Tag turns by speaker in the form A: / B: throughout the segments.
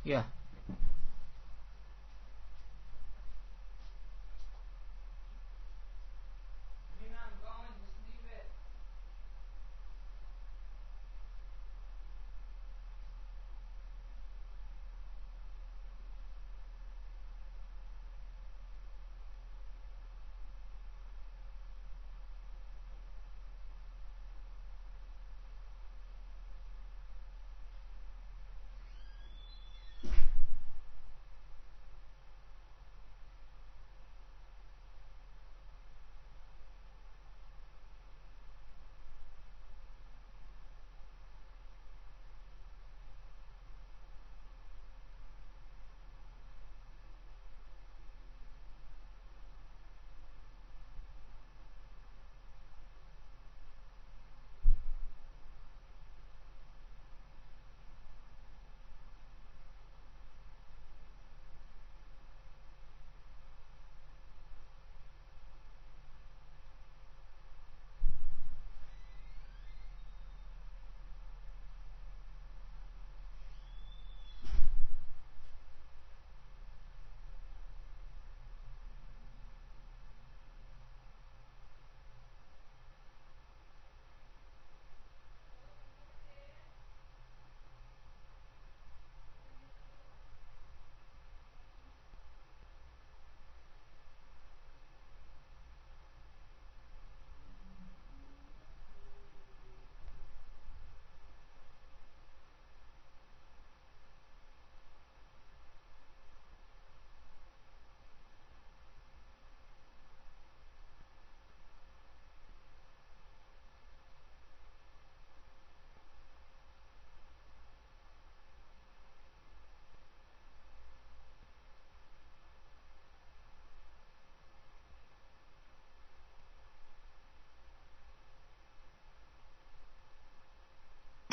A: Yeah.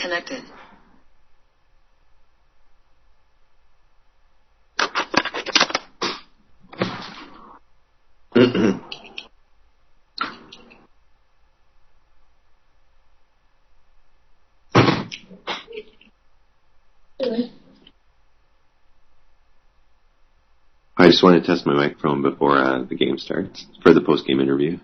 B: Connected.
C: I just want to test my microphone before the game starts for the post-game interview.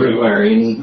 A: Wearing.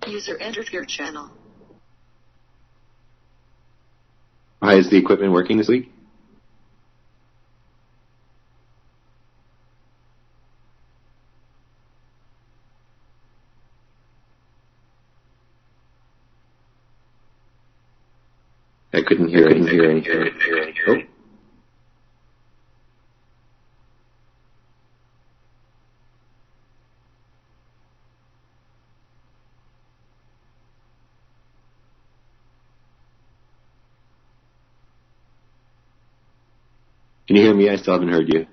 B: User entered your channel.
C: Hi, is the equipment working this week? I couldn't hear anything. Oh. Can you hear me? I still haven't heard you.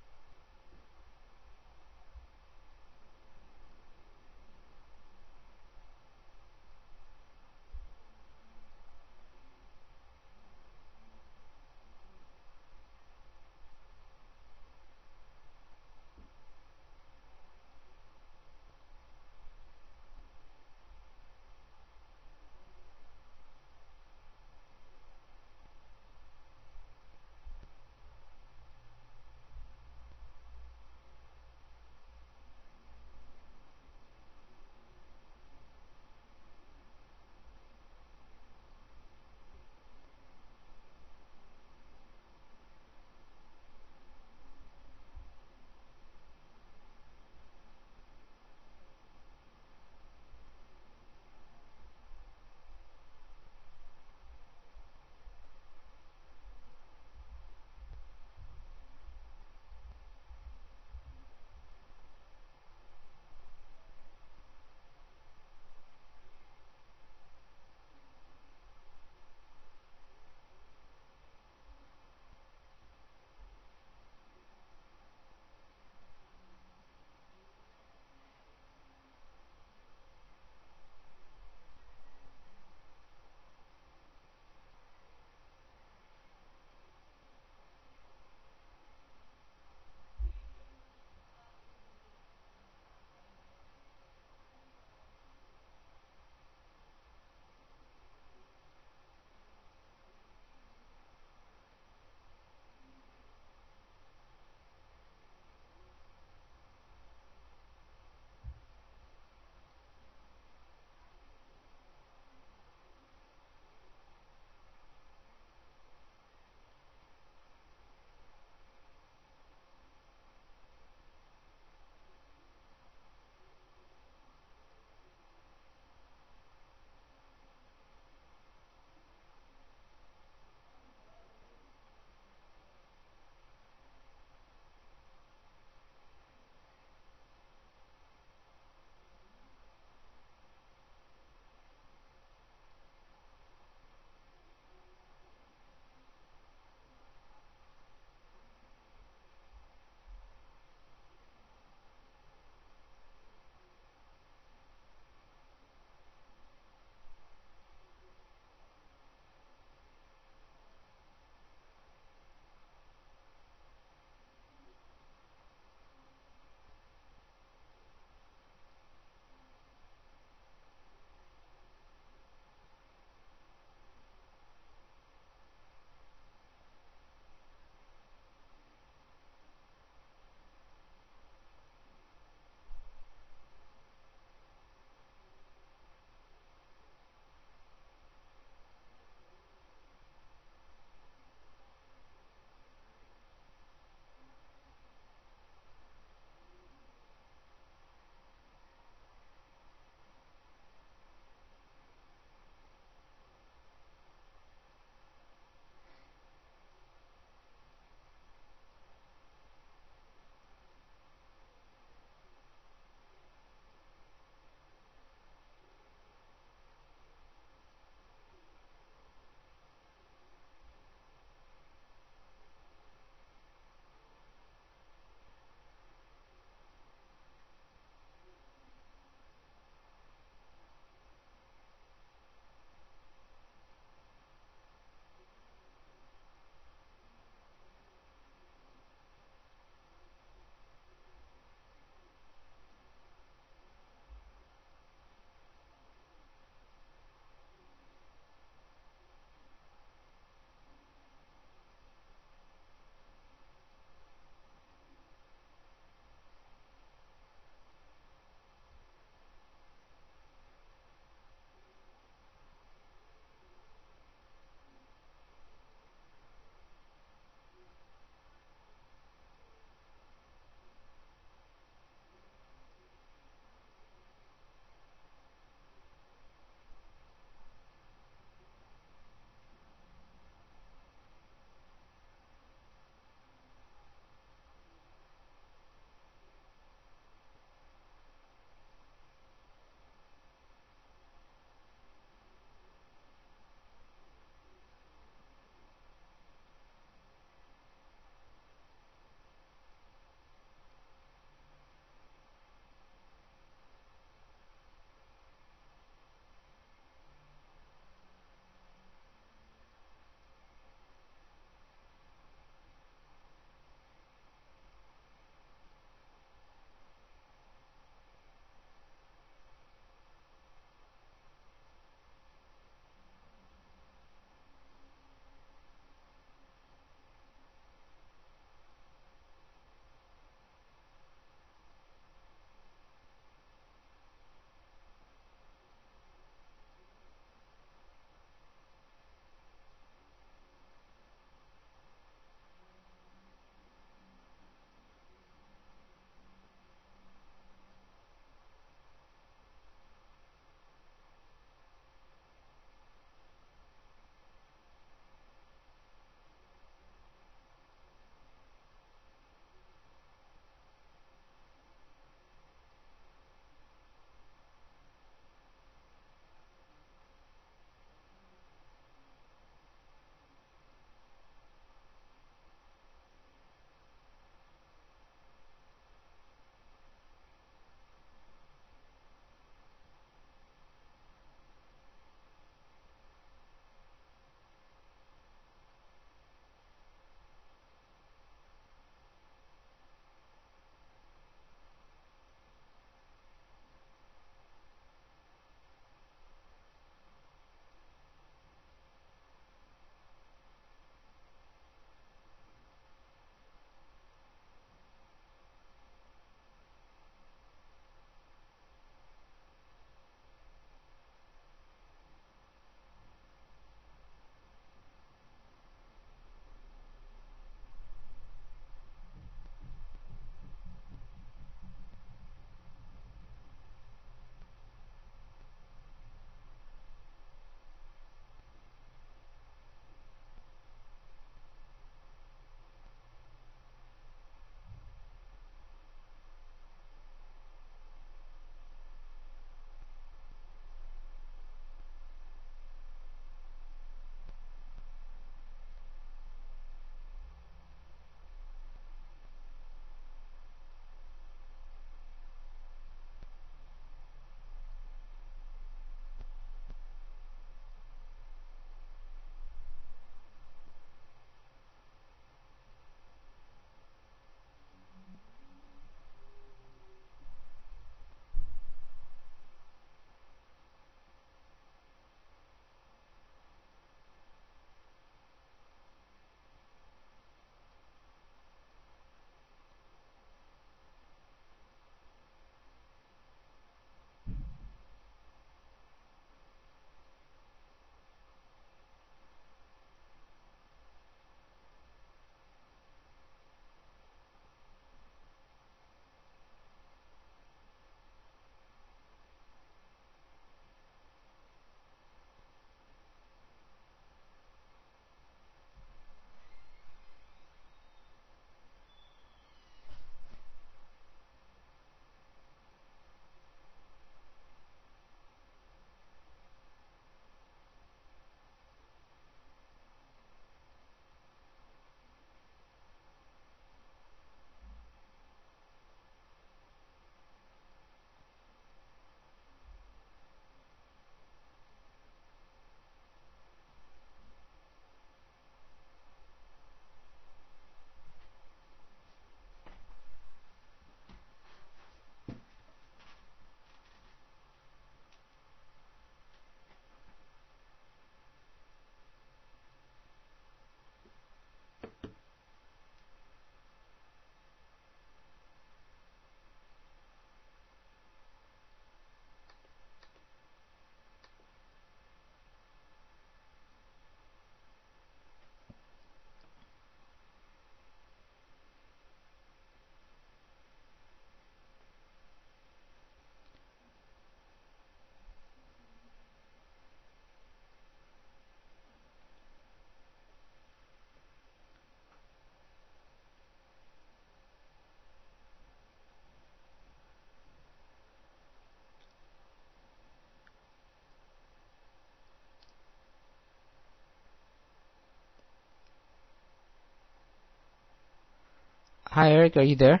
A: Hi, Eric. Are you there?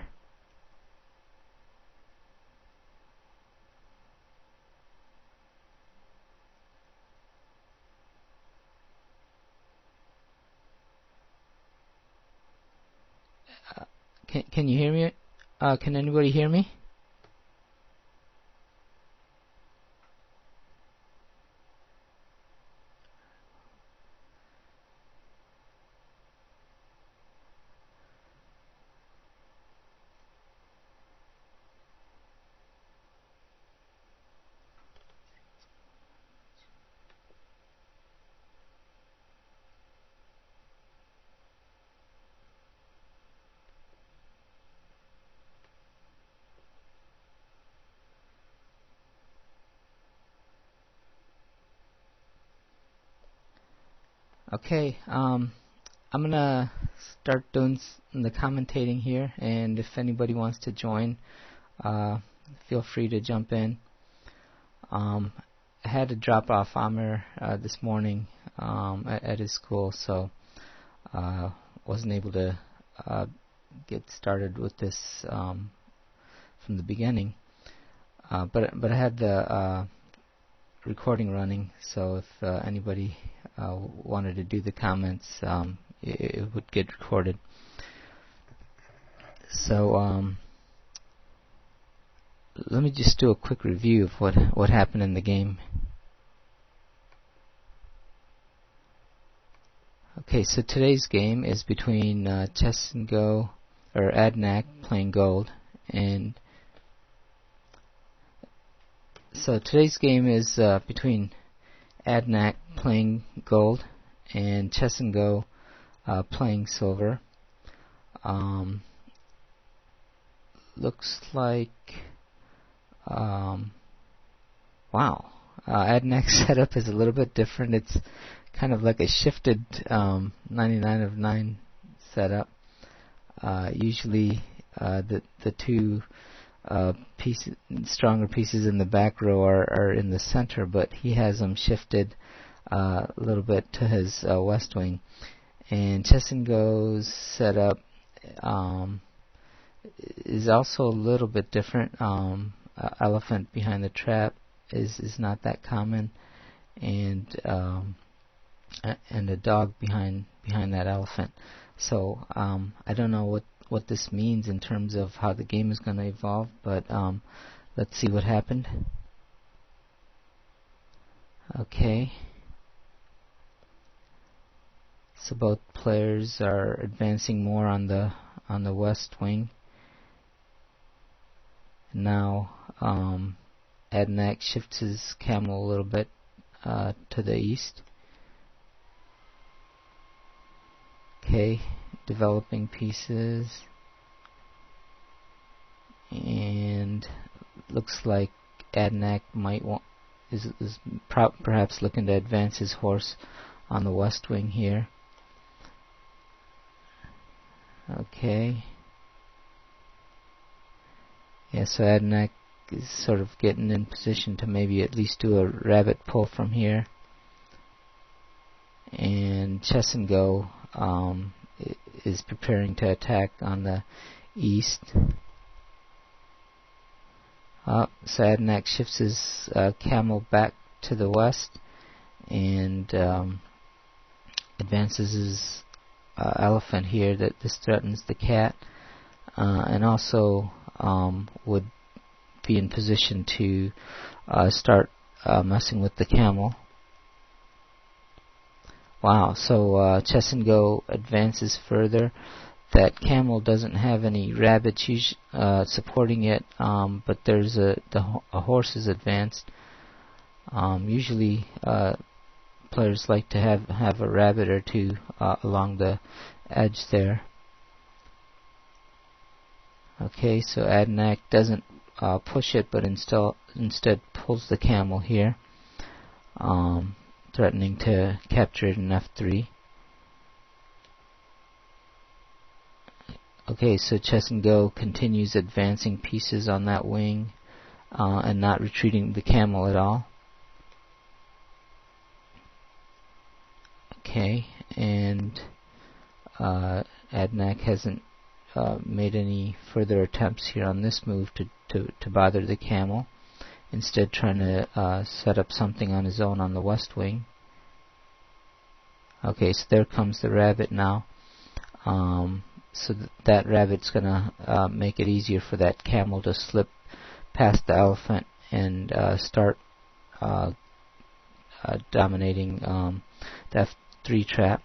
A: Can you hear me? Can anybody hear me? Okay, I'm gonna start doing the commentating here, and if anybody wants to join, feel free to jump in. I had to drop off Omar this morning at his school, so wasn't able to get started with this from the beginning. But I had the recording running, so if anybody wanted to do the comments, it would get recorded. So let me just do a quick review of what happened in the game. Okay, so today's game is between chessandgo, or Adanac playing gold, and so today's game is between Adanac playing gold and chessandgo playing silver. Looks like wow, Adanac's setup is a little bit different. It's kind of like a shifted 99 of 9 setup. Usually the two stronger pieces in the back row are in the center, but he has them shifted a little bit to his west wing. And chessandgo's setup is also a little bit different. Elephant behind the trap is not that common, and a dog behind that elephant. So I don't know what this means in terms of how the game is going to evolve, but let's see what happened. Okay. So both players are advancing more on the west wing. Now Adanac shifts his camel a little bit to the east. Okay, developing pieces, and looks like Adanac is perhaps looking to advance his horse on the west wing here. Okay. Yeah, so Adanac is sort of getting in position to maybe at least do a rabbit pull from here. And chessandgo is preparing to attack on the east. So Adanac shifts his camel back to the west and advances his elephant here. That this threatens the cat, and also would be in position to start messing with the camel. Wow, so chessandgo advances further. That camel doesn't have any rabbits supporting it, but there's a horse is advanced. Usually players like to have a rabbit or two along the edge there. Okay, so Adanac doesn't push it, but instead pulls the camel here, threatening to capture it in f3. Okay, so chessandgo continues advancing pieces on that wing and not retreating the camel at all. Okay, and Adanac hasn't made any further attempts here on this move to bother the camel. Instead, trying to set up something on his own on the west wing. Okay, so there comes the rabbit now. So that rabbit's gonna make it easier for that camel to slip past the elephant and start dominating the F3 trap.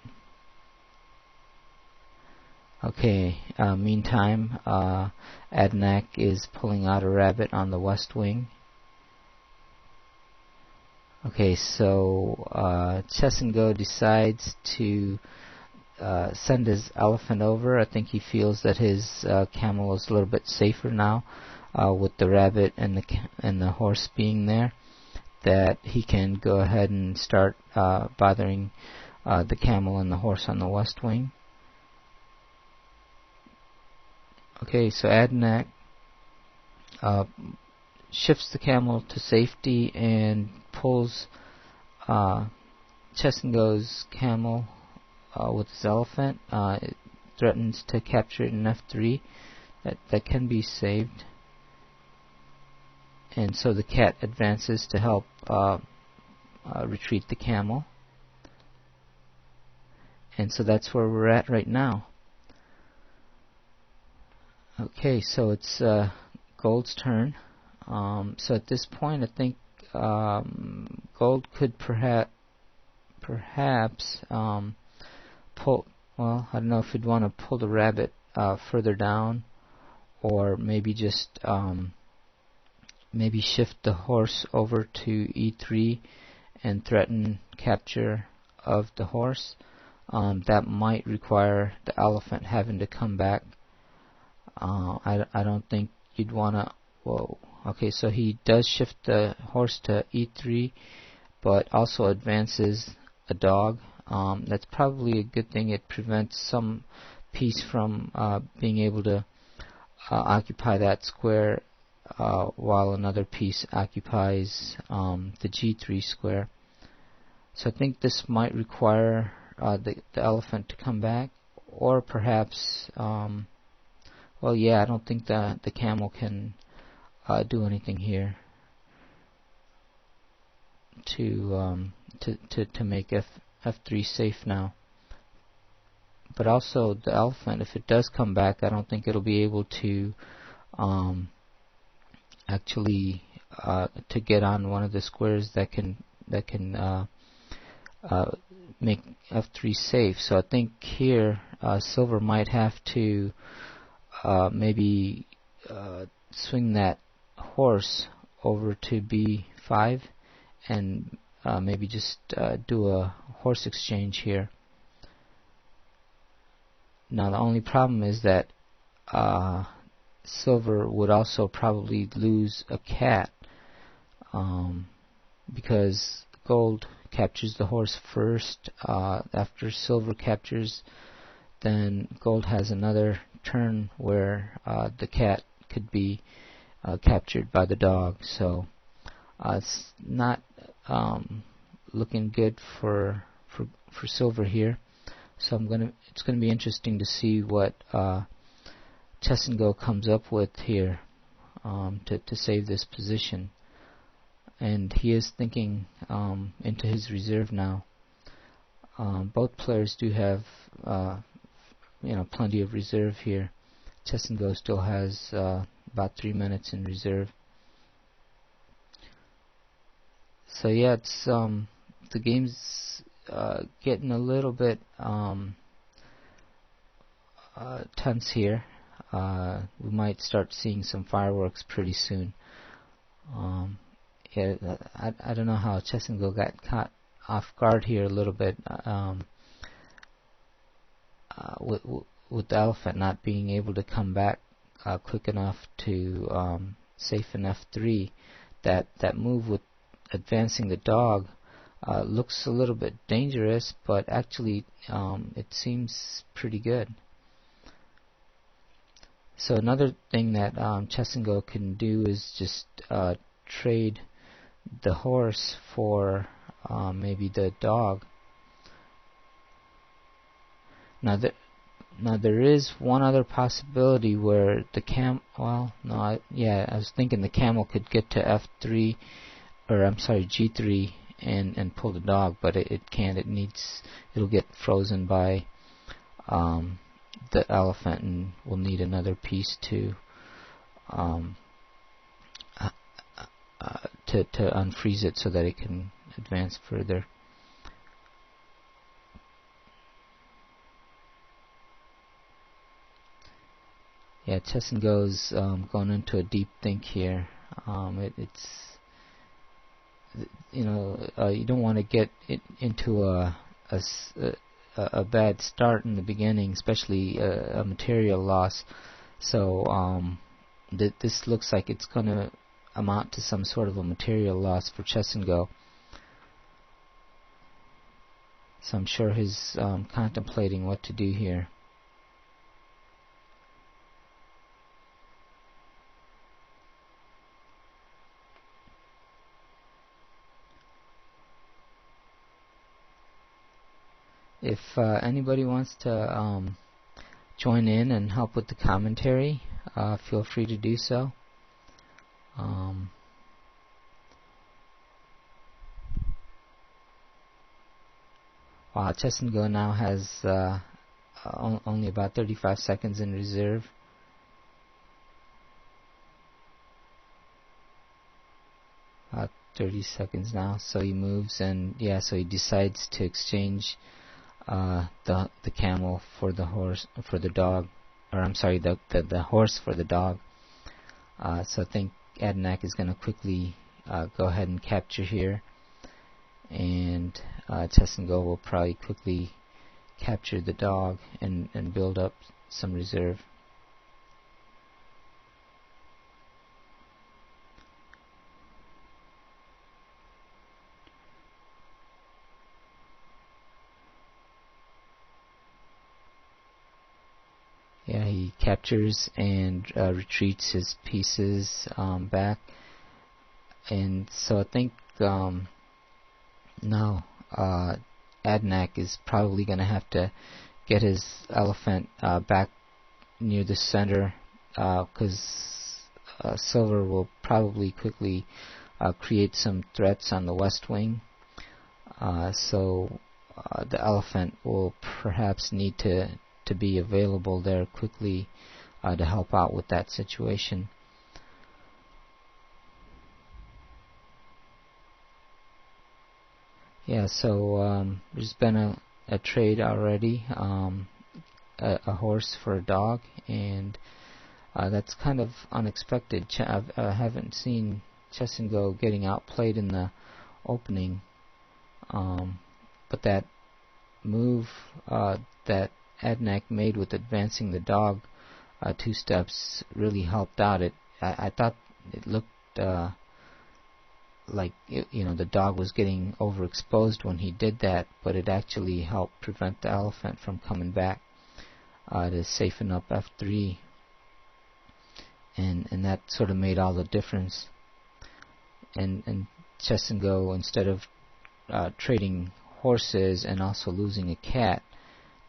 A: Okay, meantime, Adanac is pulling out a rabbit on the west wing. Okay, so Chessandgo decides to send his elephant over. I think he feels that his camel is a little bit safer now with the rabbit and the horse being there, that he can go ahead and start bothering the camel and the horse on the west wing. Okay, so Adanac shifts the camel to safety and pulls Chessandgo's camel with his elephant. It threatens to capture it in F3. That can be saved. And so the cat advances to help retreat the camel. And so that's where we're at right now. Okay, so it's Gold's turn. So at this point, I think Gold could perhaps pull. Well, I don't know if he'd want to pull the rabbit further down, or maybe just maybe shift the horse over to E3 and threaten capture of the horse. That might require the elephant having to come back. I don't think you'd want to. Whoa. Okay, so he does shift the horse to E3, but also advances a dog. That's probably a good thing. It prevents some piece from being able to occupy that square while another piece occupies the G3 square. So I think this might require the elephant to come back, or perhaps, well, yeah, I don't think the camel can do anything here to make F3 safe now. But also the elephant, if it does come back, I don't think it'll be able to actually to get on one of the squares that can make F3 safe. So I think here Silver might have to maybe swing that horse over to B5 and maybe just do a horse exchange here. Now the only problem is that Silver would also probably lose a cat because Gold captures the horse first. After Silver captures, then Gold has another turn where the cat could be captured by the dog. So it's not looking good for Silver here. So it's gonna be interesting to see what Chessandgo comes up with here to save this position. And he is thinking into his reserve now. Both players do have plenty of reserve here. Chessandgo still has about 3 minutes in reserve. So yeah, it's the game's getting a little bit tense here. We might start seeing some fireworks pretty soon. Yeah, I don't know how Chessandgo got caught off guard here a little bit with the elephant not being able to come back quick enough to safe in F3. That move with advancing the dog looks a little bit dangerous, but actually it seems pretty good. So another thing that Chessandgo can do is just trade the horse for maybe the dog. Now Now there is one other possibility where the I was thinking the camel could get to f3, or I'm sorry, g3, and pull the dog, but it can't. It'll get frozen by the elephant, and we'll need another piece to unfreeze it so that it can advance further. Yeah, Chess and Go's going into a deep think here. You don't want to get it into a bad start in the beginning, especially a material loss. So this looks like it's going to amount to some sort of a material loss for Chess and Go. So I'm sure he's contemplating what to do here. If anybody wants to join in and help with the commentary, feel free to do so. Chess and Go now has only about 35 seconds in reserve. About 30 seconds now. So he moves, and so he decides to exchange the camel for the horse, for the dog, or I'm sorry, the horse for the dog. So I think Adanac is going to quickly go ahead and capture here, and Chess and Go will probably quickly capture the dog and build up some reserve. Yeah, he captures and retreats his pieces back, and so I think now Adanac is probably going to have to get his elephant back near the center, because Silver will probably quickly create some threats on the west wing. So the elephant will perhaps need to be available there quickly to help out with that situation. Yeah, so there's been a trade already, a horse for a dog, and that's kind of unexpected. I haven't seen Chess and Go getting outplayed in the opening, but that move that Adanac made with advancing the dog 2 steps really helped out. I thought it looked like the dog was getting overexposed when he did that, but it actually helped prevent the elephant from coming back to safeten up f3, and that sort of made all the difference. And Chess and Go, instead of trading horses and also losing a cat,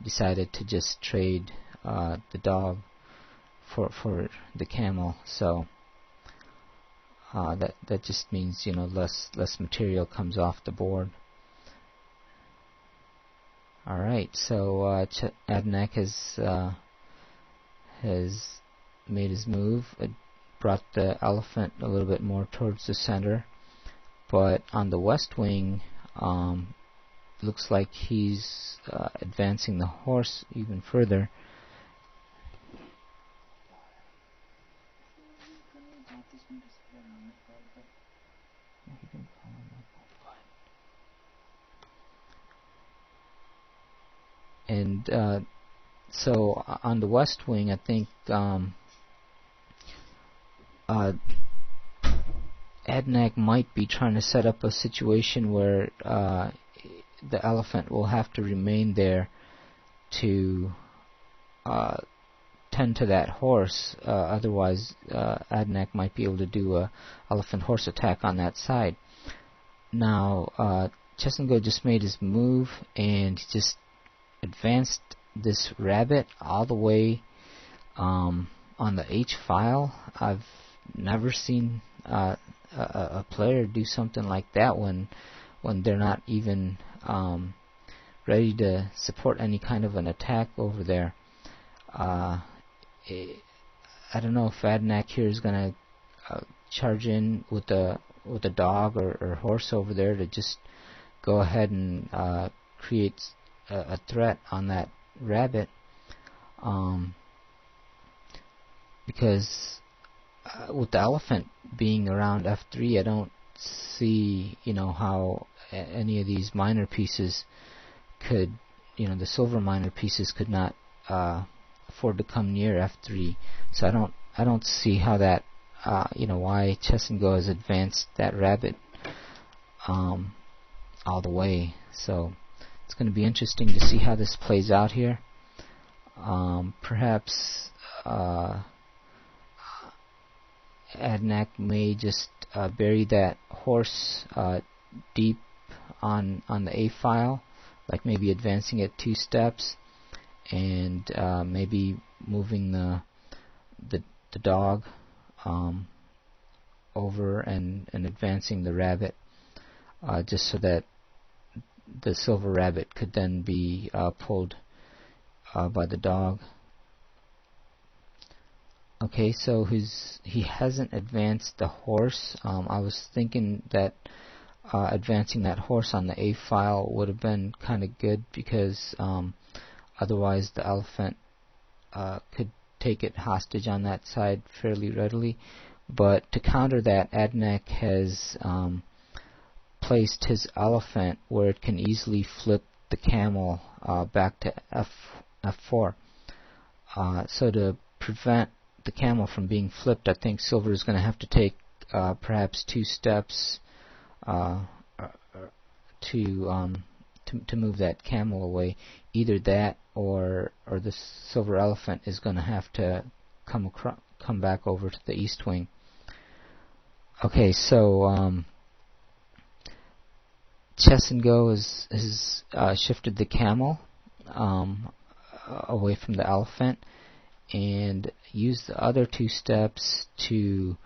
A: decided to just trade the dog for the camel. So that just means less material comes off the board. All right, so Adanac has made his move. It brought the elephant a little bit more towards the center, but on the west wing, looks like he's advancing the horse even further. And so on the west wing, I think Adanac might be trying to set up a situation where the elephant will have to remain there to tend to that horse. Otherwise, Adanac might be able to do a elephant horse attack on that side. Now, Chess and Go just made his move, and he just advanced this rabbit all the way on the H file. I've never seen a player do something like that when they're not even ready to support any kind of an attack over there. I don't know if Adanac here is going to charge in with the dog or horse over there to just go ahead and create a threat on that rabbit, because with the elephant being around f3, I don't see how any of these minor pieces could, the silver minor pieces could not afford to come near f3. So I don't see how that why chessandgo has advanced that rabbit all the way. So it's going to be interesting to see how this plays out here. Perhaps Adanac may just bury that horse deep on the A file, like maybe advancing it 2 steps, and maybe moving the dog over and advancing the rabbit, just so that the silver rabbit could then be pulled by the dog. Okay, so he hasn't advanced the horse. I was thinking that advancing that horse on the A file would have been kind of good, because otherwise the elephant could take it hostage on that side fairly readily. But to counter that, Adanac has placed his elephant where it can easily flip the camel back to f4. So to prevent the camel from being flipped, I think silver is going to have to take perhaps 2 steps to move that camel away. Either that or the silver elephant is going to have to come back over to the east wing. Okay, so chessandgo has shifted the camel away from the elephant, and used the other 2 steps to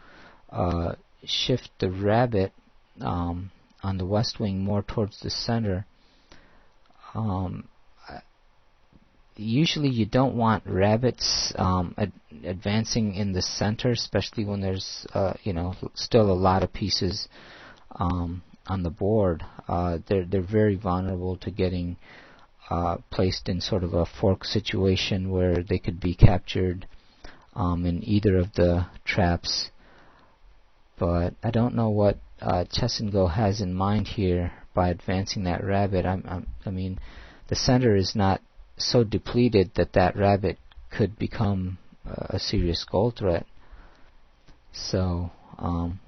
A: shift the rabbit on the west wing more towards the center. Usually you don't want rabbits advancing in the center, especially when there's still a lot of pieces on the board. They're very vulnerable to getting placed in sort of a fork situation where they could be captured in either of the traps. But I don't know what chessandgo has in mind here by advancing that rabbit. I mean, the center is not so depleted that rabbit could become a serious gold threat. So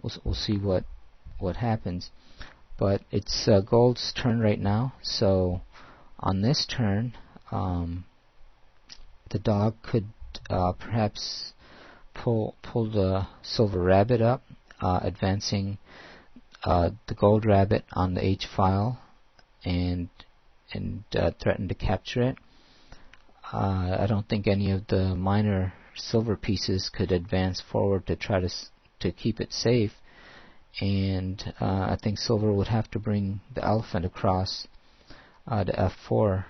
A: we'll see what happens. But it's gold's turn right now. So on this turn, the dog could perhaps pull the silver rabbit up, advancing the gold rabbit on the H file, and threaten to capture it. I don't think any of the minor silver pieces could advance forward to try to keep it safe, and I think silver would have to bring the elephant across to f4,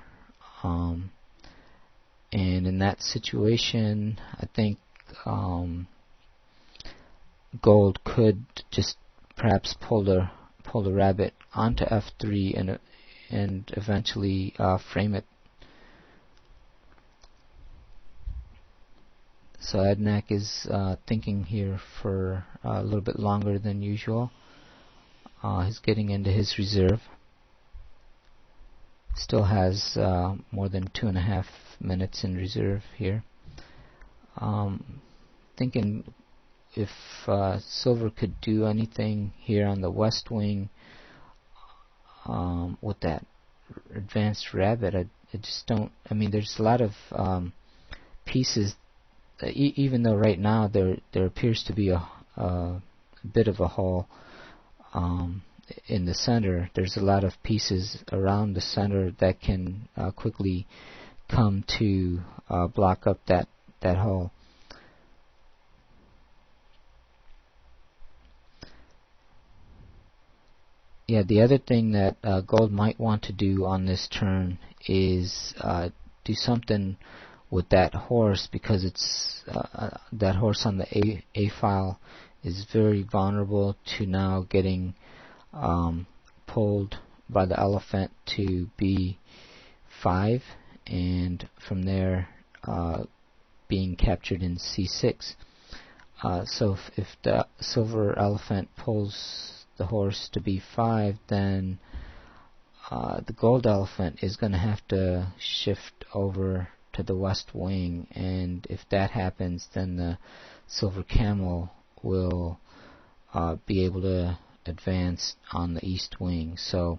A: and in that situation I think gold could just perhaps pull the rabbit onto f3 and eventually frame it. So Adanac is thinking here for a little bit longer than usual. He's getting into his reserve. Still has more than 2.5 minutes in reserve here. Thinking if silver could do anything here on the west wing with that advanced rabbit, I just don't. I mean, there's a lot of pieces. Even though right now there appears to be a bit of a hole in the center, there's a lot of pieces around the center that can quickly come to block up that hole. Yeah, the other thing that gold might want to do on this turn is do something with that horse, because it's that horse on the A file is very vulnerable to now getting pulled by the elephant to B5, and from there being captured in C6. So if the silver elephant pulls the horse to B5, then the gold elephant is going to have to shift over to the west wing, and if that happens, then the silver camel will be able to advance on the east wing. So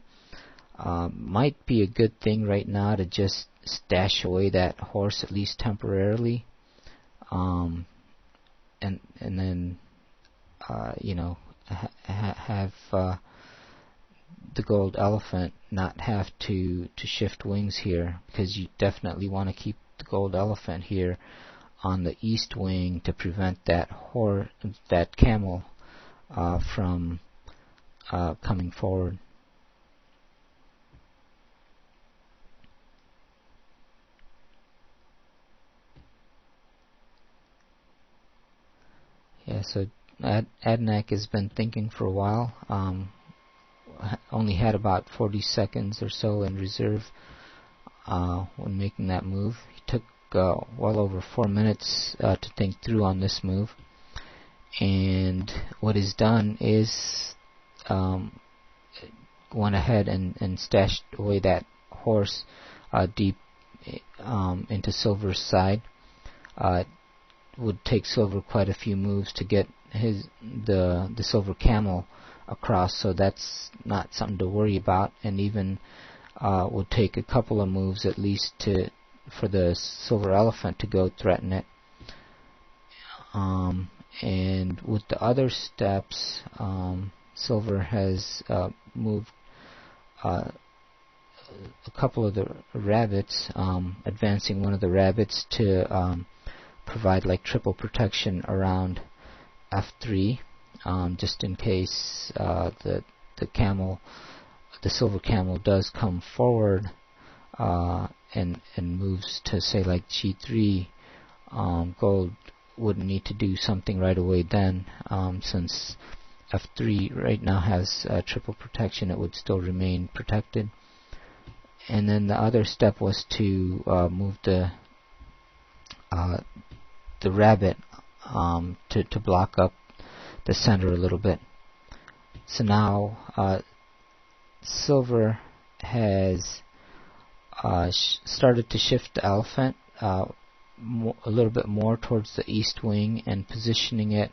A: might be a good thing right now to just stash away that horse, at least temporarily, and then have the gold elephant not have to shift wings here, because you definitely want to keep the gold elephant here on the east wing to prevent that camel from coming forward. Yeah, so Adanac has been thinking for a while. Only had about 40 seconds or so in reserve when making that move. He took well over 4 minutes to think through on this move, and what he's done is went ahead and stashed away that horse deep into silver's side. It would take silver quite a few moves to get the silver camel across, so that's not something to worry about, and even would take a couple of moves at least for the silver elephant to go threaten it. And with the other steps, silver has moved a couple of the rabbits, advancing one of the rabbits to provide like triple protection around F3, just in case the silver camel does come forward and moves to say like G3. Gold wouldn't need to do something right away then, since F3 right now has triple protection. It would still remain protected. And then the other step was to move the rabbit to block up the center a little bit. So now silver has started to shift the elephant a little bit more towards the east wing, and positioning it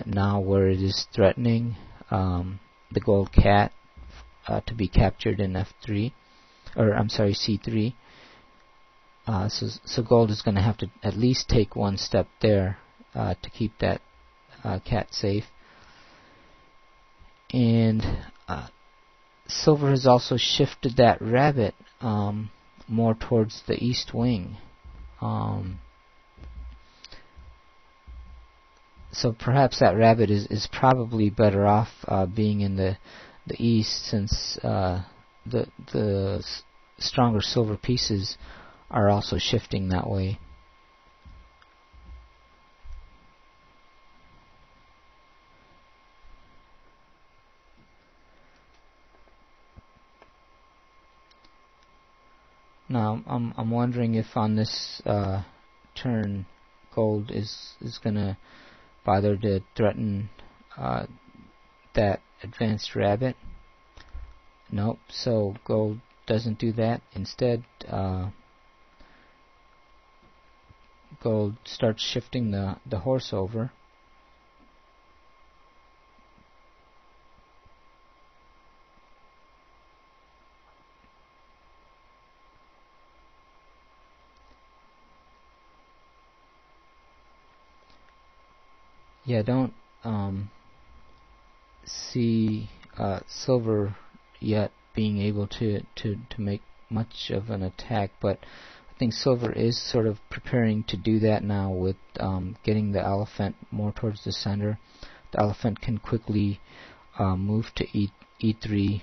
A: now where it is threatening the gold cat to be captured in F3, or I'm sorry, C3. So gold is going to have to at least take one step there to keep that cat safe. And silver has also shifted that rabbit more towards the east wing. So perhaps that rabbit is probably better off being in the east, since the stronger silver pieces are also shifting that way. Now I'm wondering if on this turn gold is gonna bother to threaten that advanced rabbit. Nope. So gold doesn't do that. Instead, gold starts shifting the horse over. Yeah, don't see silver yet being able to make much of an attack, but think Silver is sort of preparing to do that now with getting the elephant more towards the center. The elephant can quickly move to e3,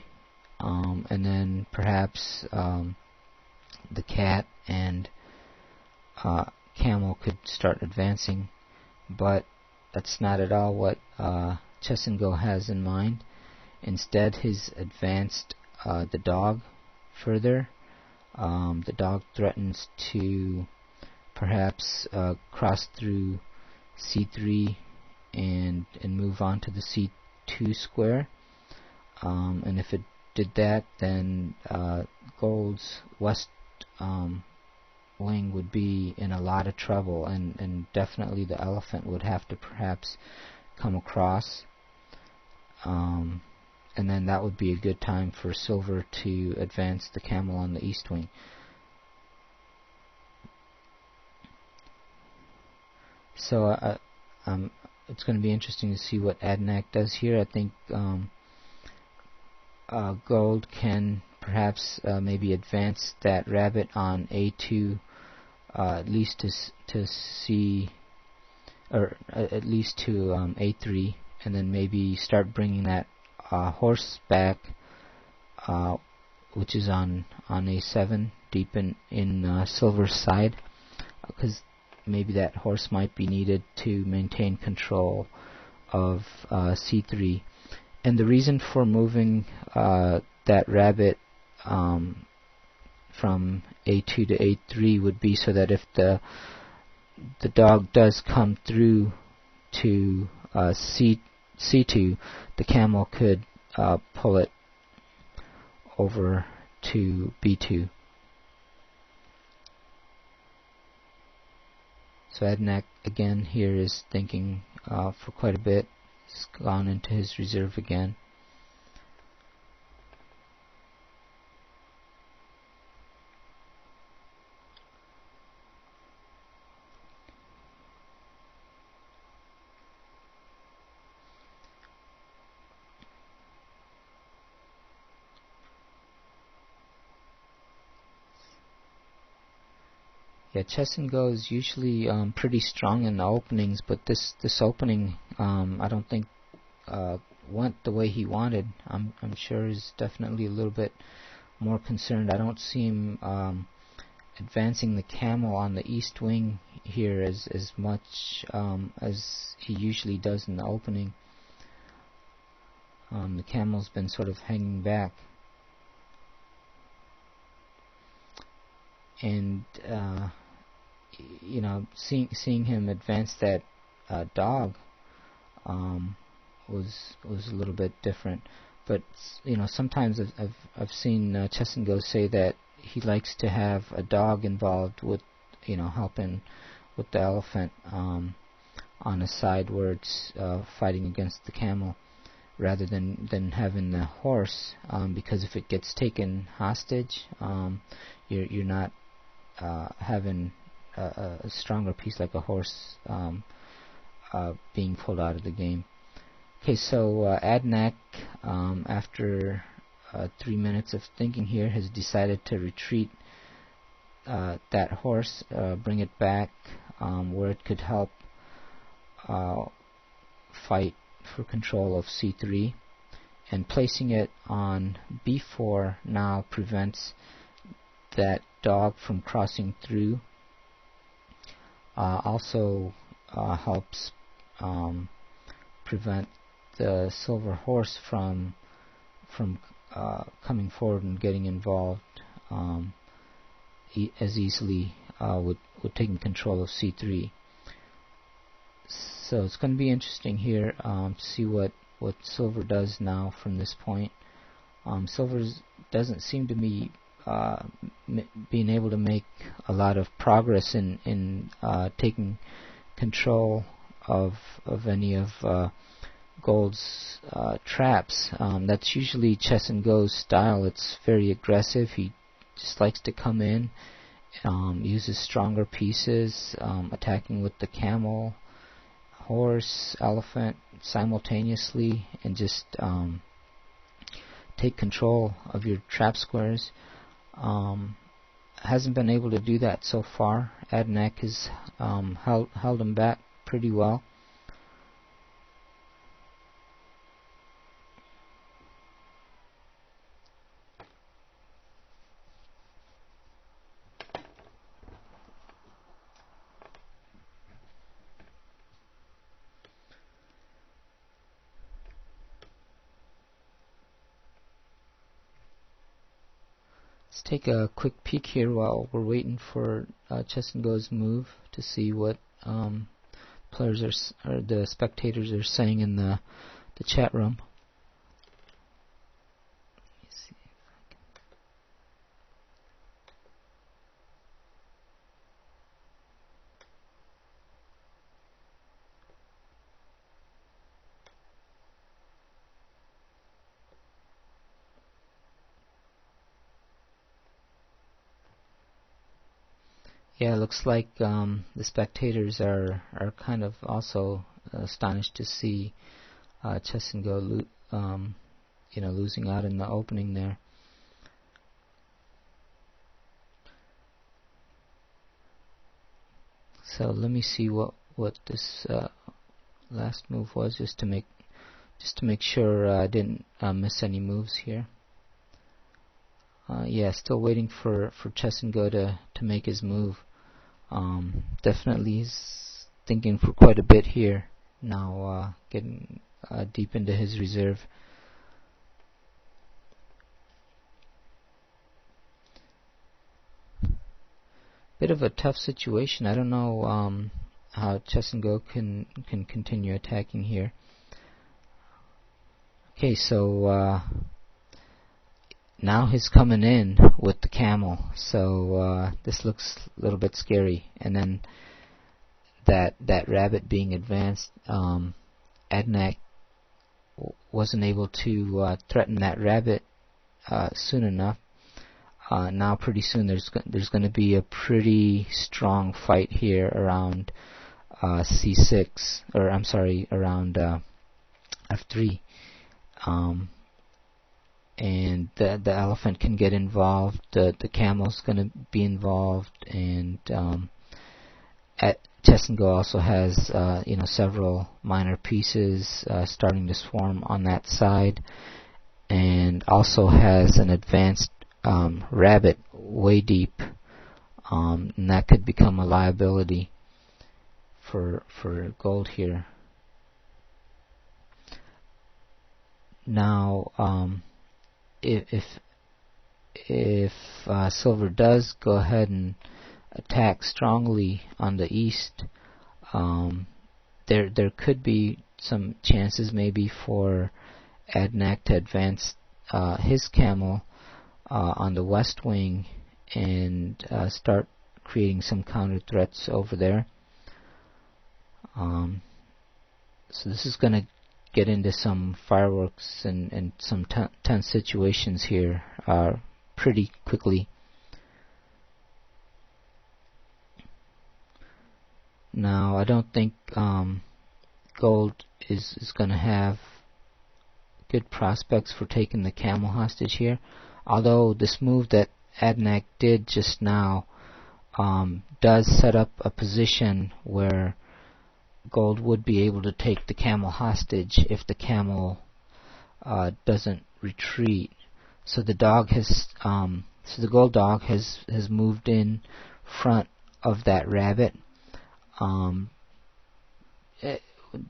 A: and then perhaps the cat and camel could start advancing, but that's not at all what chessandgo has in mind. Instead, he's advanced the dog further. The dog threatens to perhaps cross through c3 and move on to the c2 square. And if it did that, then gold's west wing would be in a lot of trouble, and definitely the elephant would have to perhaps come across. And then that would be a good time for Silver to advance the camel on the east wing. So it's going to be interesting to see what Adanac does here. I think gold can perhaps maybe advance that rabbit on a2, at least to c, or at least to a3, and then maybe start bringing that horse back, which is on a7, deep in Silver's side, because maybe that horse might be needed to maintain control of c3. And the reason for moving that rabbit from a2 to a3 would be so that if the dog does come through to c2, the camel could pull it over to b2. So Adanac again here is thinking for quite a bit. He's gone into his reserve again. Yeah, chessandgo is usually pretty strong in the openings, but this opening I don't think went the way he wanted. I'm sure he's definitely a little bit more concerned. I don't see him advancing the camel on the east wing here as much as he usually does in the opening. The camel's been sort of hanging back. And you know, seeing him advance that dog was a little bit different. But you know, sometimes I've seen chessandgo say that he likes to have a dog involved with, you know, helping with the elephant on a side where it's fighting against the camel, rather than having the horse, because if it gets taken hostage, you're not having a stronger piece like a horse being pulled out of the game. Okay, so Adanac, after 3 minutes of thinking here, has decided to retreat that horse, bring it back where it could help fight for control of c3, and placing it on b4 now prevents that dog from crossing through. Also helps prevent the silver horse from coming forward and getting involved as easily with taking control of c3. So it's going to be interesting here to see what silver does now from this point. Silver doesn't seem to be being able to make a lot of progress in taking control of any of gold's traps. That's usually chessandgo's style. It's very aggressive. He just likes to come in, uses stronger pieces, attacking with the camel, horse, elephant simultaneously, and just take control of your trap squares. hasn't been able to do that so far. Adanac has held him back pretty well. Let's take a quick peek here while we're waiting for chessandgo's move to see what players or the spectators are saying in the chat room. Yeah, it looks like the spectators are kind of also astonished to see chessandgo losing out in the opening there. So let me see what this last move was, just to make sure I didn't miss any moves here. Yeah, still waiting for chessandgo to make his move. Definitely he's thinking for quite a bit here now, getting deep into his reserve. Bit of a tough situation. I don't know how chessandgo can continue attacking here. Okay, so now he's coming in with the camel, so this looks a little bit scary. And then that rabbit being advanced, Adanac wasn't able to threaten that rabbit soon enough. Now pretty soon there's going to be a pretty strong fight here around c6, or I'm sorry, around f3. And the elephant can get involved, the camel's going to be involved, and chessandgo also has several minor pieces starting to swarm on that side, and also has an advanced rabbit way deep, and that could become a liability for gold here. Now if silver does go ahead and attack strongly on the east, there could be some chances maybe for Adanac to advance his camel on the west wing and start creating some counter threats over there. So this is going to get into some fireworks and some tense situations here pretty quickly. Now I don't think gold is going to have good prospects for taking the camel hostage here, although this move that Adanac did just now does set up a position where gold would be able to take the camel hostage if the camel doesn't retreat. So the gold dog has moved in front of that rabbit.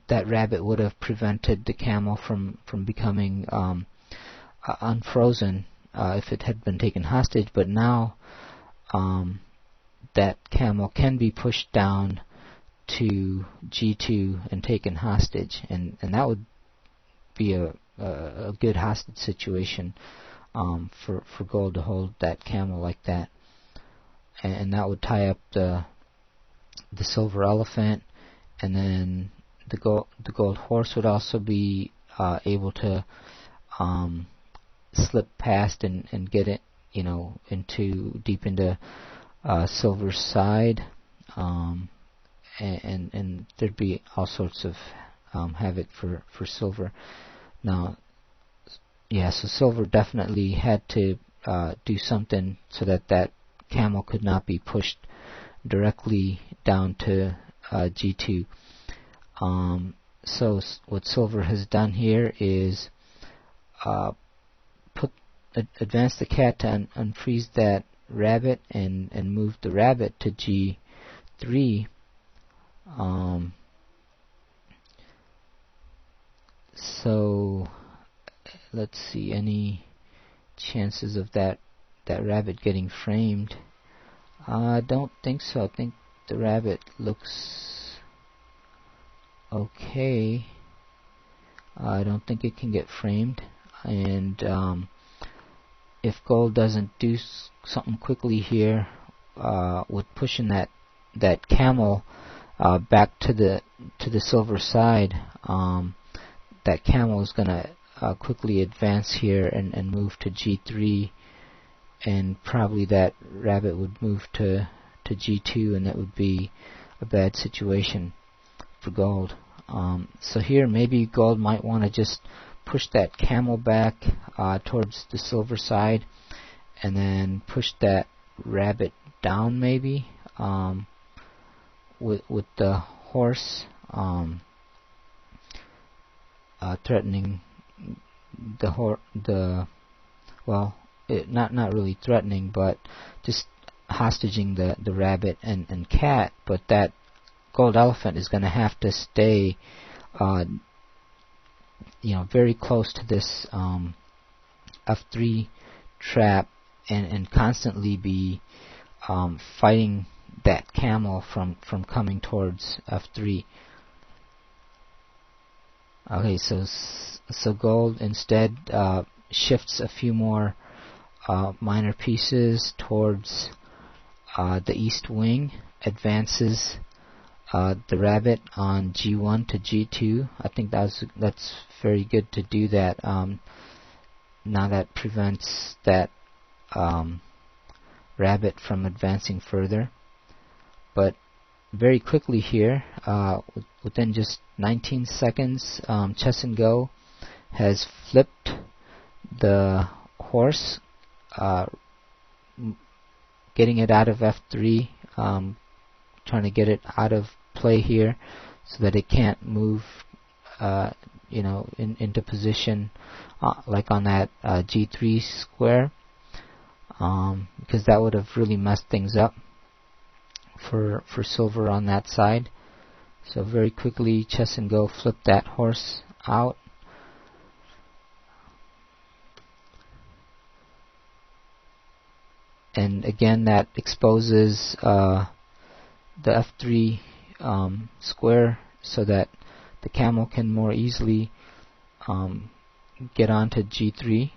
A: That rabbit would have prevented the camel from becoming unfrozen if it had been taken hostage, but now that camel can be pushed down to g2 and taken hostage, and that would be a good hostage situation for gold to hold that camel like that, and that would tie up the silver elephant, and then the gold horse would also be able to slip past and get it, deep into silver's side, and there'd be all sorts of havoc for silver. Now, yeah, so silver definitely had to do something so that camel could not be pushed directly down to g2. So what silver has done here is advance the cat to unfreeze that rabbit and move the rabbit to g3. So let's see, any chances of that rabbit getting framed? I don't think so. I think the rabbit looks okay. I don't think it can get framed, and if gold doesn't do something quickly here with pushing that camel back to the silver side, that camel is gonna quickly advance here and move to g3, and probably that rabbit would move to g2, and that would be a bad situation for gold. So here maybe gold might want to just push that camel back towards the silver side, and then push that rabbit down maybe with the horse threatening not really threatening, but just hostage the rabbit and cat. But that gold elephant is going to have to stay very close to this f3 trap and constantly be fighting that camel from coming towards f3. Okay, so gold instead shifts a few more minor pieces towards the east wing, advances the rabbit on g1 to g2. I think that's very good to do that. Now that prevents that rabbit from advancing further. But very quickly here, within just 19 seconds, chessandgo has flipped the horse, getting it out of f3, trying to get it out of play here so that it can't move into position like on that g3 square, because that would have really messed things up for silver on that side. So very quickly chessandgo flipped that horse out. And again, that exposes the f3 square so that the camel can more easily get onto g3.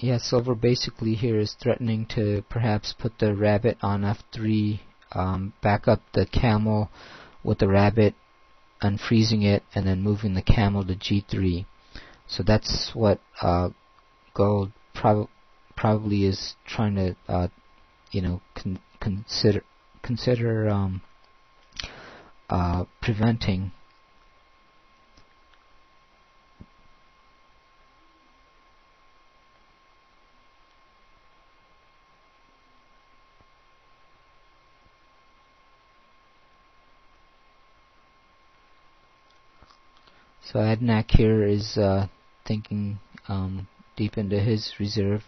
A: Yeah, silver basically here is threatening to perhaps put the rabbit on f3, back up the camel with the rabbit, unfreezing it, and then moving the camel to g3. So that's what gold probably is trying to consider preventing. So Adanac here is thinking deep into his reserve,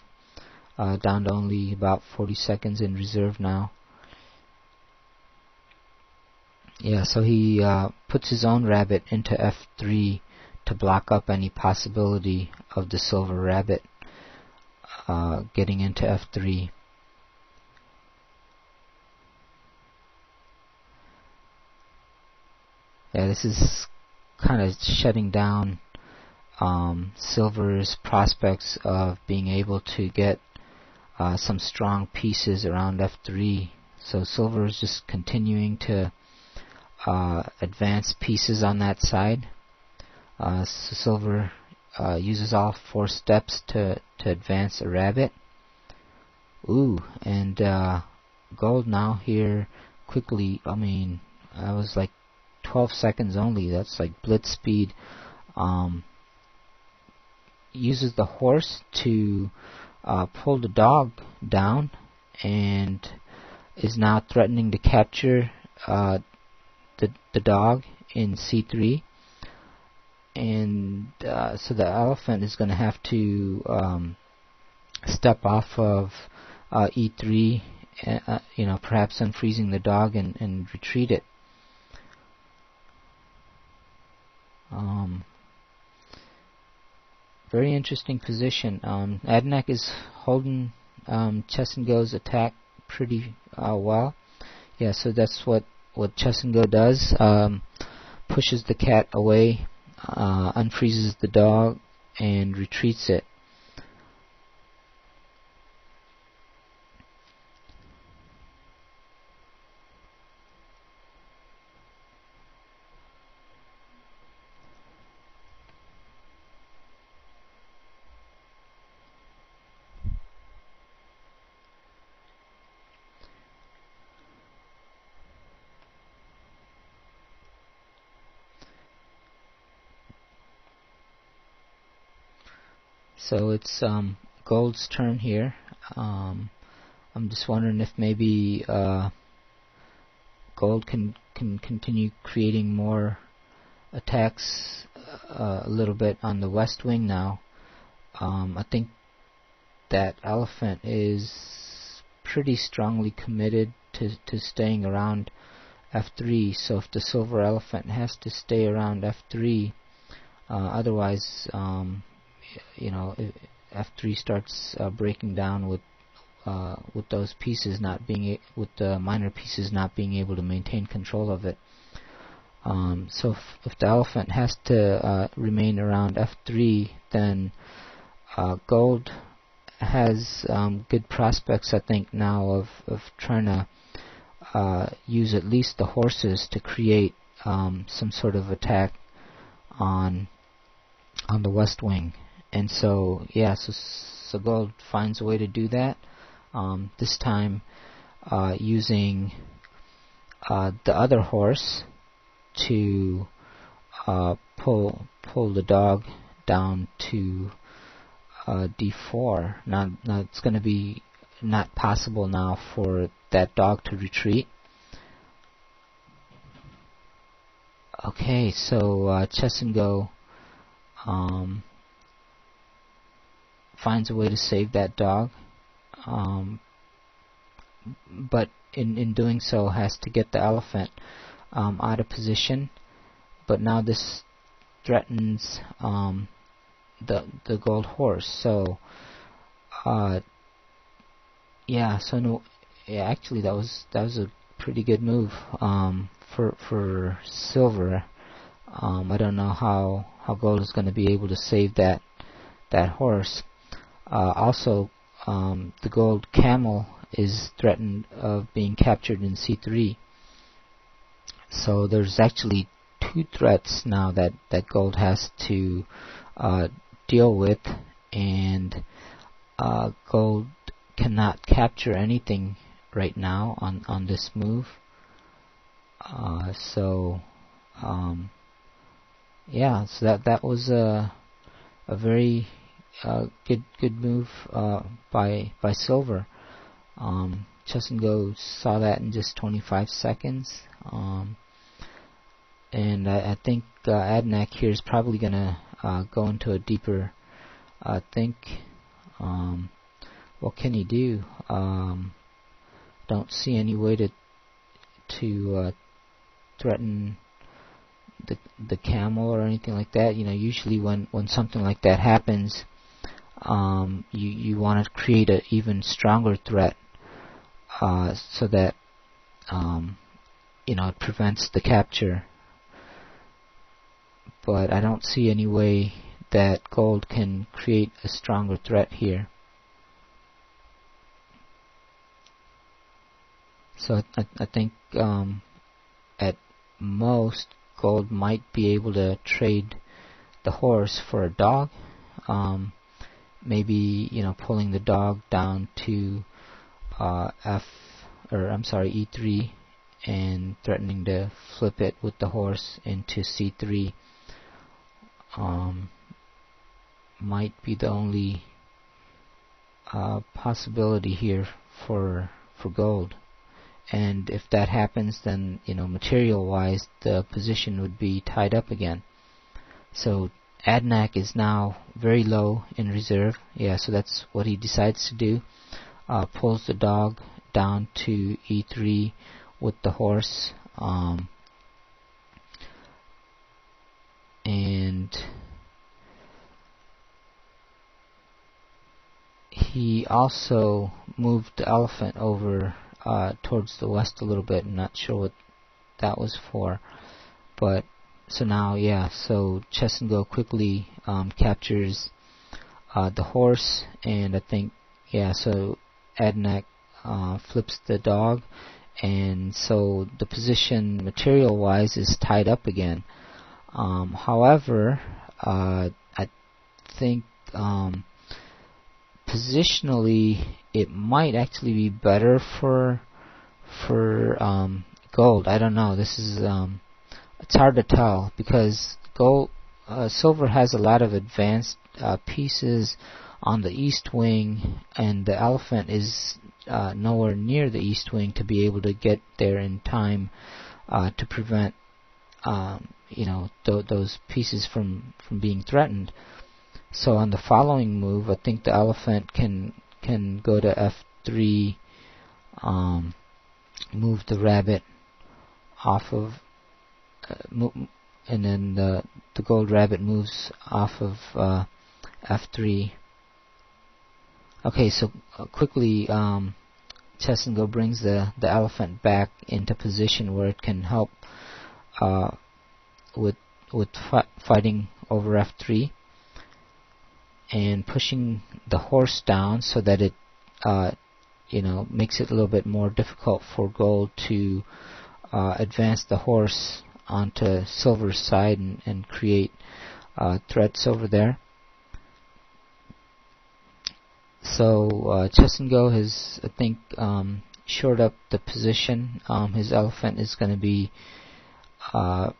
A: down to only about 40 seconds in reserve now. Yeah, so he puts his own rabbit into f3 to block up any possibility of the silver rabbit getting into f3. Yeah, this is kind of shutting down silver's prospects of being able to get some strong pieces around f3. So silver is just continuing to advance pieces on that side. So silver uses all 4 steps to advance a rabbit. Ooh, and gold now here quickly. I mean, I was like 12 seconds only. That's like blitz speed. Uses the horse to pull the dog down, and is now threatening to capture the dog in c3. And so the elephant is going to have to step off of e3, perhaps unfreezing the dog and retreat it. Very interesting position. Adanac is holding chessandgo's attack pretty well. Yeah, so that's what chessandgo does. Pushes the cat away, unfreezes the dog, and retreats it. So it's gold's turn here. I'm just wondering if maybe gold can continue creating more attacks a little bit on the west wing now. I think that elephant is pretty strongly committed to staying around f3. So if the silver elephant has to stay around f3, otherwise, if f3 starts breaking down with those pieces not being with the minor pieces not being able to maintain control of it. So if the elephant has to remain around f3, then gold has good prospects, I think, now of trying to use at least the horses to create some sort of attack on the west wing. And so, yeah, so gold finds a way to do that. This time using the other horse to pull the dog down to d4. Now it's going to be not possible now for that dog to retreat. Okay, so chessandgo finds a way to save that dog, but in doing so has to get the elephant out of position. But now this threatens the gold horse. So actually that was a pretty good move for silver. I don't know how gold is going to be able to save that horse. Also, the gold camel is threatened of being captured in c3. So there's actually 2 threats now that gold has to deal with, and gold cannot capture anything right now on this move. So that was a very good move by silver. chessandgo saw that in just 25 seconds. And I think Adanac here is probably going to go into a deeper think. What can he do? Don't see any way to threaten the camel or anything like that. Usually when something like that happens, you want to create an even stronger threat, so that it prevents the capture. But I don't see any way that gold can create a stronger threat here. So I think at most gold might be able to trade the horse for a dog. Maybe pulling the dog down to E3 and threatening to flip it with the horse into C3 might be the only possibility here for gold. And if that happens, then material-wise, the position would be tied up again. So Adanac is now very low in reserve. Yeah, so that's what he decides to do. Pulls the dog down to E3 with the horse, and he also moved the elephant over towards the west a little bit. I'm not sure what that was for, but so now, so chessandgo quickly captures the horse, and I think, so Adanac flips the dog, and so the position material-wise is tied up again. However, I think positionally it might actually be better for gold. I don't know. This is it's hard to tell because silver has a lot of advanced pieces on the east wing, and the elephant is nowhere near the east wing to be able to get there in time to prevent those pieces from being threatened. So on the following move, I think the elephant can go to F3, move the rabbit off of, and then the gold rabbit moves off of F3. Okay, so quickly, chessandgo brings the elephant back into position where it can help with fighting over F3, and pushing the horse down so that it makes it a little bit more difficult for gold to advance the horse onto silver's side and create threats over there. So chessandgo has, I think, shored up the position. His elephant is going to be, I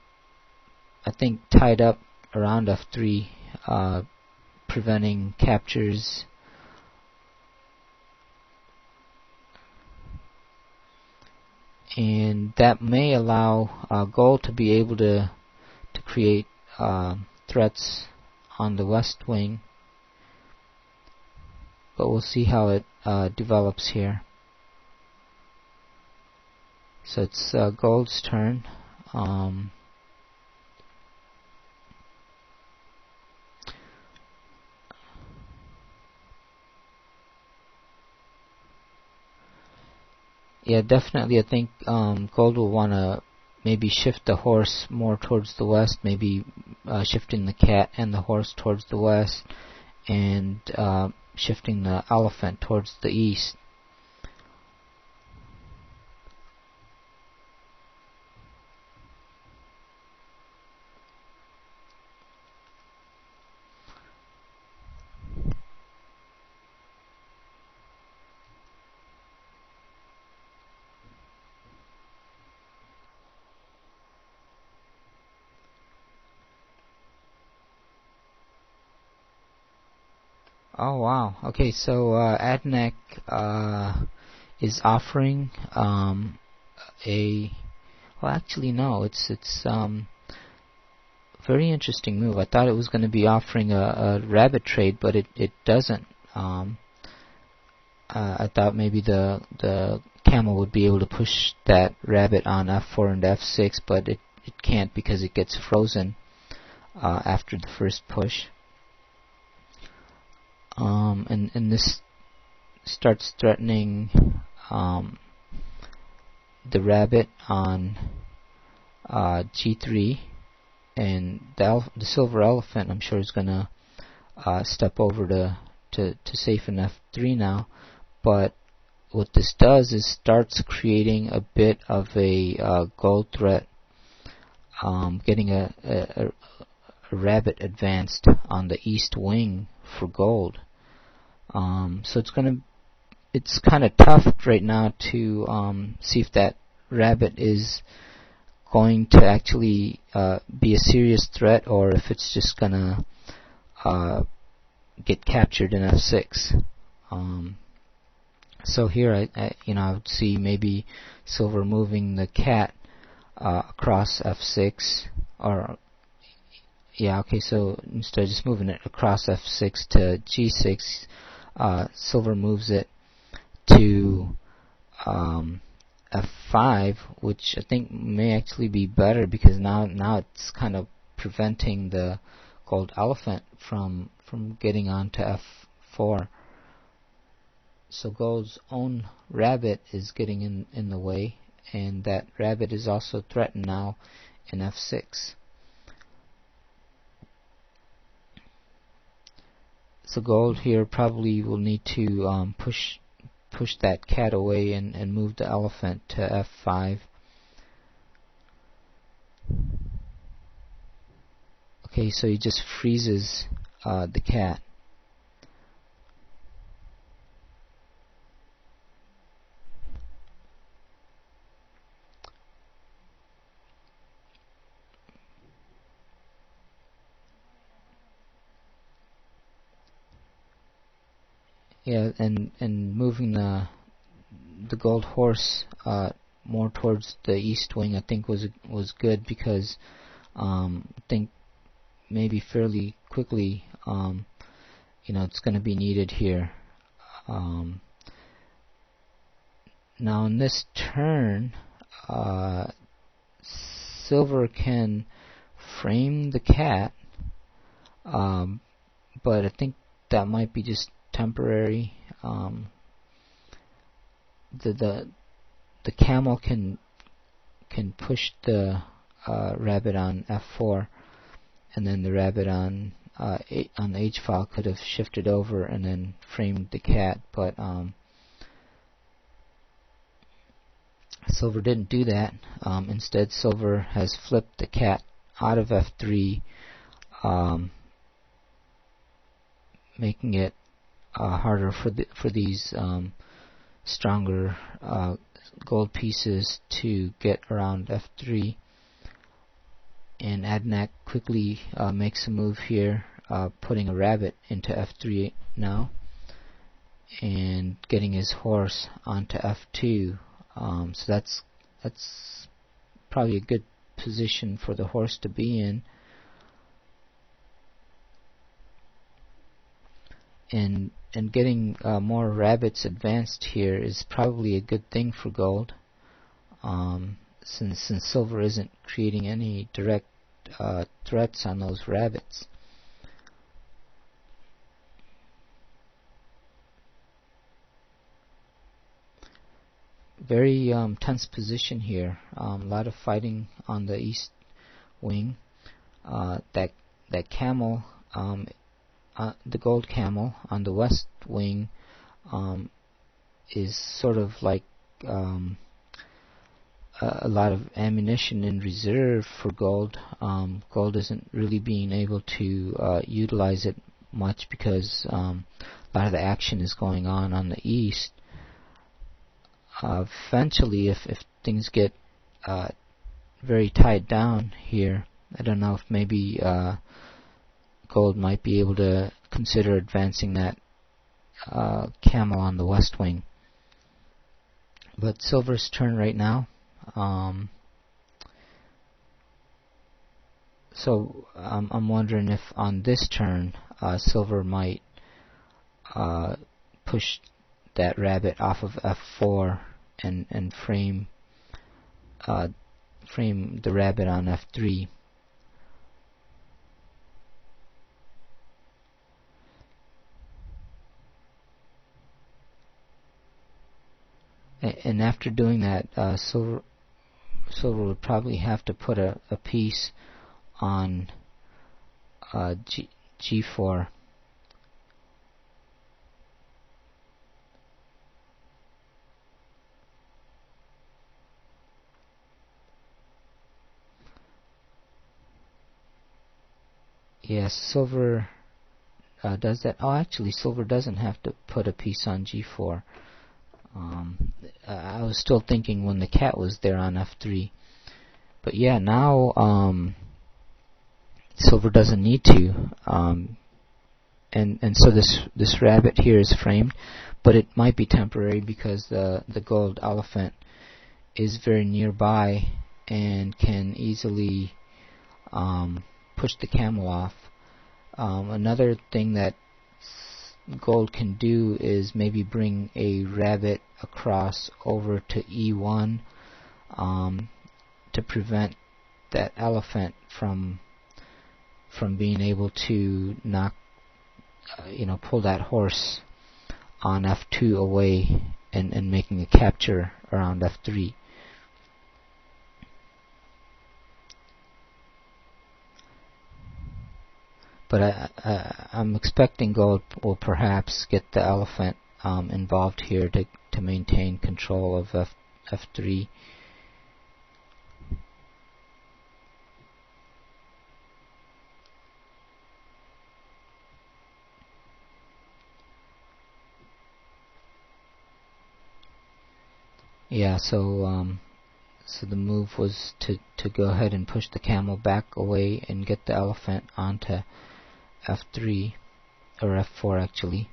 A: think, tied up around F3, preventing captures. And that may allow gold to be able to create threats on the west wing. But we'll see how it develops here. So it's gold's turn. Yeah, definitely. I think gold will want to maybe shift the horse more towards the west, maybe shifting the cat and the horse towards the west, and shifting the elephant towards the east. Oh wow. Okay, so Adanac is offering actually no, it's very interesting move. I thought it was going to be offering a rabbit trade, but it doesn't. I thought maybe the camel would be able to push that rabbit on F4 and F6, but it can't because it gets frozen after the first push. And this starts threatening the rabbit on G3, and the silver elephant, I'm sure, is going to step over to safen F3 now. But what this does is starts creating a bit of a gold threat, getting a a rabbit advanced on the east wing for gold. So it's kind of tough right now to see if that rabbit is going to actually be a serious threat, or if it's just gonna get captured in f6. So here I would see maybe silver moving the cat across f6, or so instead of just moving it across f6 to g6, silver moves it to f5, which I think may actually be better, because now it's kind of preventing the gold elephant from getting onto f4. So gold's own rabbit is getting in the way, and that rabbit is also threatened now in f6. So gold here probably will need to push that cat away and move the elephant to f5. Okay, so he just freezes the cat. Yeah, and moving the gold horse more towards the east wing, I think was good, because I think maybe fairly quickly it's going to be needed here. Now in this turn, silver can frame the cat, but I think that might be just temporary. The camel can push the rabbit on f4, and then the rabbit on the h file could have shifted over and then framed the cat, but silver didn't do that. Instead, silver has flipped the cat out of f3, making it harder for these stronger gold pieces to get around f3. And Adanac quickly makes a move here, putting a rabbit into f3 now, and getting his horse onto f2. So that's probably a good position for the horse to be in. And getting more rabbits advanced here is probably a good thing for gold, since silver isn't creating any direct threats on those rabbits. Very tense position here. A lot of fighting on the east wing. That camel, the gold camel on the west wing, is sort of like a lot of ammunition in reserve for gold. Gold isn't really being able to utilize it much, because a lot of the action is going on the east. Eventually, if things get very tied down here, I don't know if maybe gold might be able to consider advancing that camel on the west wing. But silver's turn right now. So I'm wondering if on this turn silver might push that rabbit off of f4 and frame the rabbit on f3. And after doing that, silver would probably have to put a piece on g4. Yes, silver does that. Oh, actually, silver doesn't have to put a piece on g4. I was still thinking when the cat was there on f3. But yeah, now silver doesn't need to. And so this rabbit here is framed, but it might be temporary because the gold elephant is very nearby and can easily push the camel off. Another thing that gold can do is maybe bring a rabbit across over to e1 to prevent that elephant from being able to knock, pull that horse on f2 away and making a capture around f3. But I'm expecting gold will perhaps get the elephant involved here to maintain control of f3. Yeah, so the move was to go ahead and push the camel back away and get the elephant onto f3, or f4 actually.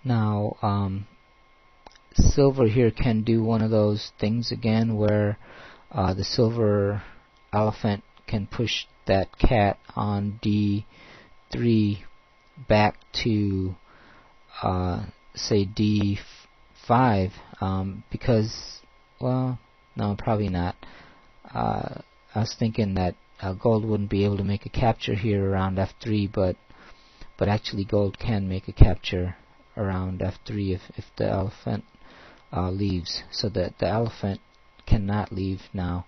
A: Now, silver here can do one of those things again where the silver elephant can push that cat on d3 back to say d5 because, well, no, probably not. I was thinking that gold wouldn't be able to make a capture here around f3, but actually gold can make a capture around f3 if the elephant leaves, so that the elephant cannot leave now.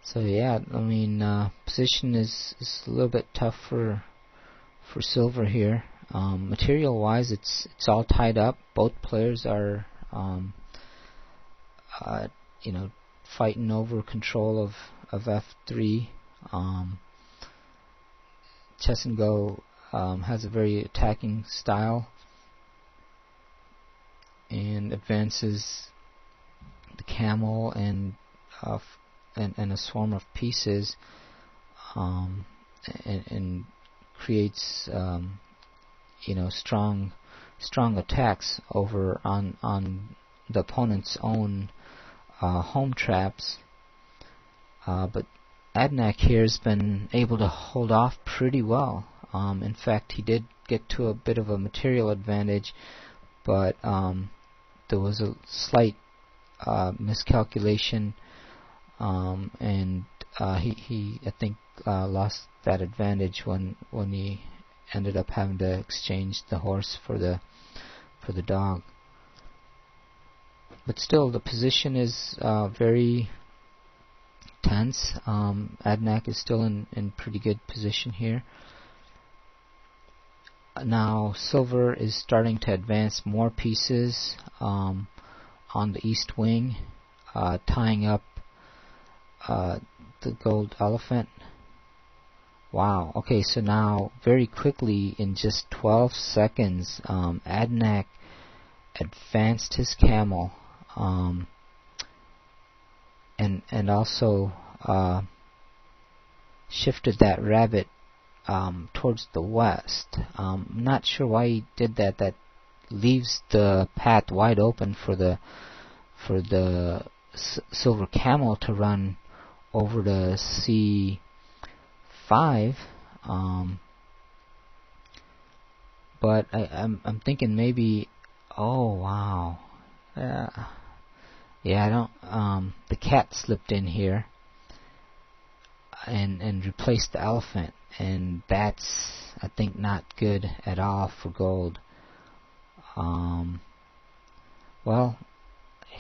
A: So yeah, I mean, position is a little bit tough for silver here. Material-wise, it's all tied up. Both players are, fighting over control of f3. Chessandgo has a very attacking style and advances the camel and a swarm of pieces, and creates strong attacks over on the opponent's own home traps. But Adanac here has been able to hold off pretty well. In fact, he did get to a bit of a material advantage, but there was a slight miscalculation, and he I think lost that advantage when he ended up having to exchange the horse for the dog. But still, the position is very tense. Adanac is still in pretty good position here. Now silver is starting to advance more pieces on the east wing, tying up the gold elephant. Wow. Okay, so now very quickly, in just 12 seconds, Adanac advanced his camel, and also shifted that rabbit towards the west. I'm not sure why he did that. That leaves the path wide open for the silver camel to run over to c5. But I'm thinking maybe. Oh wow. Yeah, I don't. The cat slipped in here and replaced the elephant. and that's, I think, not good at all for gold. Well,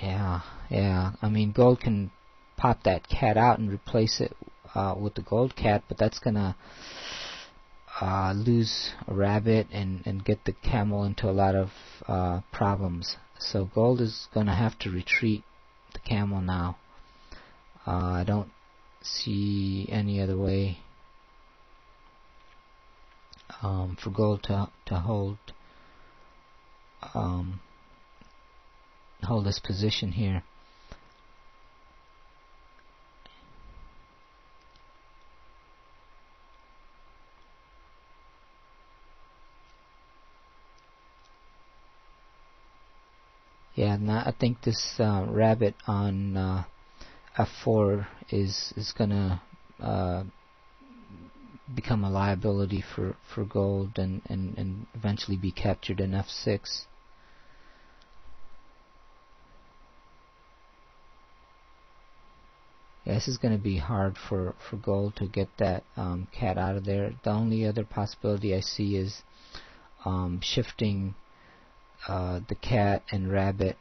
A: yeah. I mean, gold can pop that cat out and replace it with the gold cat, but that's gonna lose a rabbit and get the camel into a lot of problems. So gold is gonna have to retreat the camel now. I don't see any other way for gold to hold this position here. Yeah, now I think this rabbit on f4 is gonna become a liability for gold and eventually be captured in f6. Yeah, this is going to be hard for gold to get that cat out of there. The only other possibility I see is shifting the cat and rabbit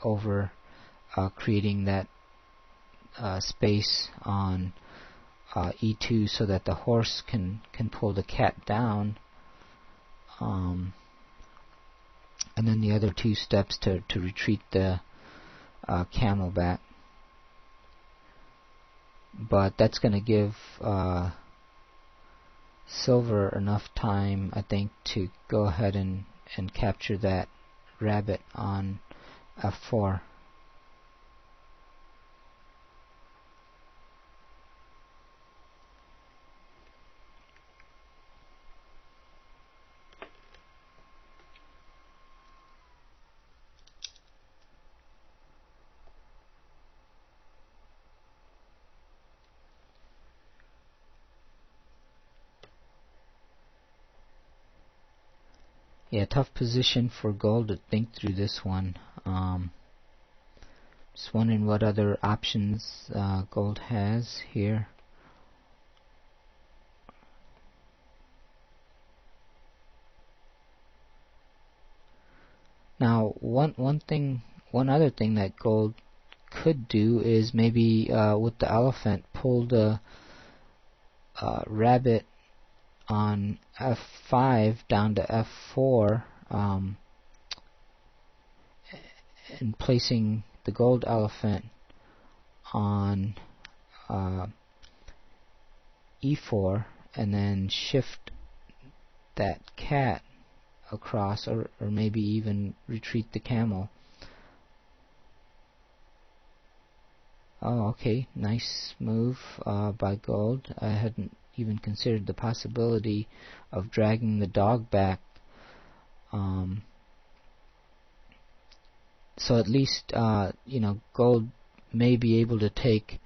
A: over, creating that space on e2 so that the horse can pull the cat down, and then the other two steps to retreat the camel back. But that's going to give silver enough time, I think, to go ahead and capture that rabbit on f4. Yeah, tough position for gold to think through this one. Just wondering what other options gold has here. Now, one other thing that gold could do is maybe with the elephant pull the rabbit on f5 down to f4, and placing the gold elephant on e4, and then shift that cat across, or maybe even retreat the camel. Oh, okay, nice move by gold. I hadn't even considered the possibility of dragging the dog back. So at least, gold may be able to take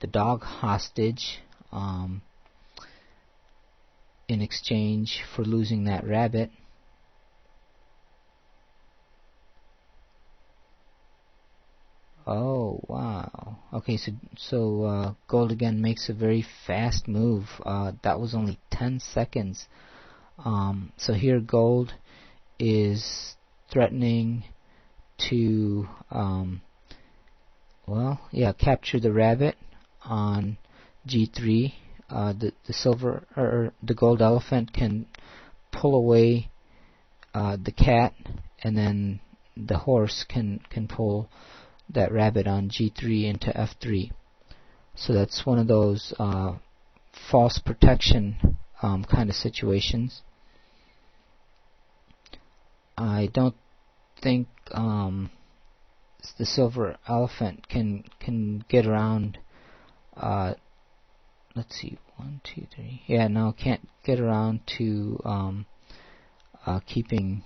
A: the dog hostage in exchange for losing that rabbit. Oh, wow. Okay, so gold again makes a very fast move. That was only 10 seconds. So here gold is threatening to, capture the rabbit on g3. The silver or the gold elephant can pull away the cat, and then the horse can pull that rabbit on g3 into f3. So that's one of those false protection kind of situations. I don't think the silver elephant can get around. Let's see, 1, 2, 3. Yeah, no, can't get around to keeping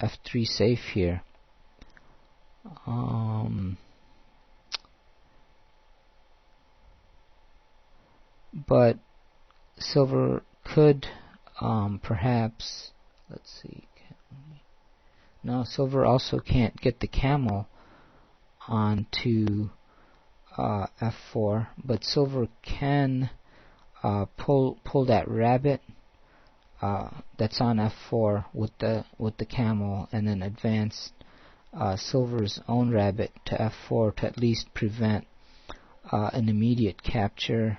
A: f3 safe here. But silver could perhaps, let's see, no, silver also can't get the camel onto f4, but silver can pull that rabbit that's on f4 with the camel, and then advance silver's own rabbit to f4 to at least prevent an immediate capture,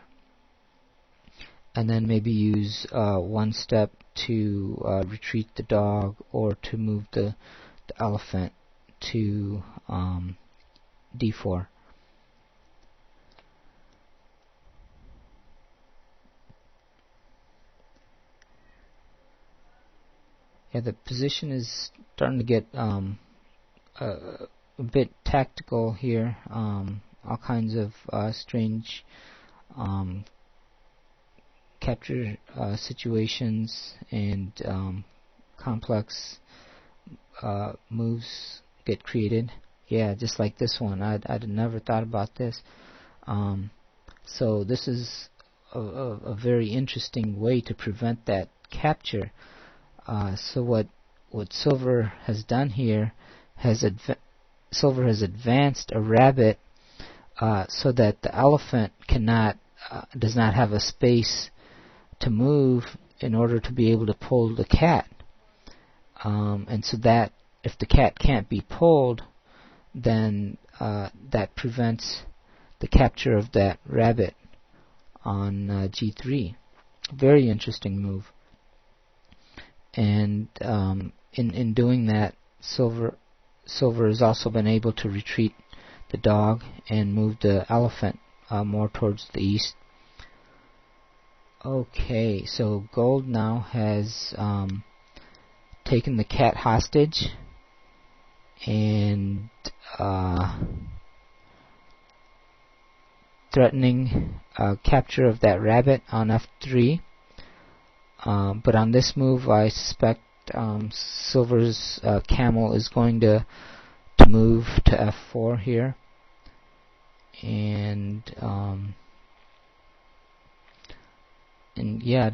A: and then maybe use one step to retreat the dog, or to move the elephant to d4. Yeah, the position is starting to get a bit tactical here. All kinds of strange capture situations and complex moves get created. Yeah, just like this one. I'd never thought about this. So this is a very interesting way to prevent that capture. So what silver has done here, silver has advanced a rabbit so that the elephant does not have a space to move in order to be able to pull the cat. And so that if the cat can't be pulled, then that prevents the capture of that rabbit on g3. Very interesting move. And in doing that, silver has also been able to retreat the dog and move the elephant more towards the east. Okay, so gold now has taken the cat hostage and threatening capture of that rabbit on f3. But on this move, I suspect silver's camel is going to move to f4 here, and yeah,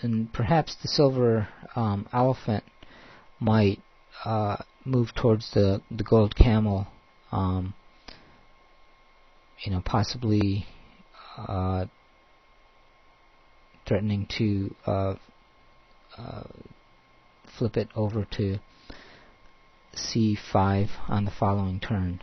A: and perhaps the silver elephant might move towards the gold camel, possibly threatening to flip it over to c5 on the following turn.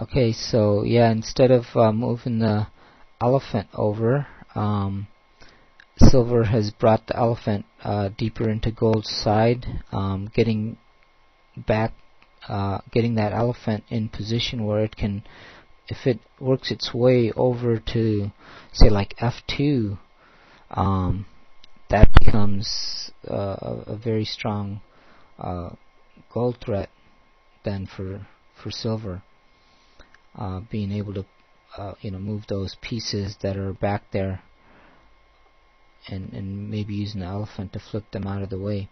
A: Okay, so yeah, instead of moving the elephant over, silver has brought the elephant deeper into gold's side, getting that elephant in position where it can, if it works its way over to, say, like f2, that becomes a very strong gold threat then for silver, being able to move those pieces that are back there, and maybe using the elephant to flip them out of the way.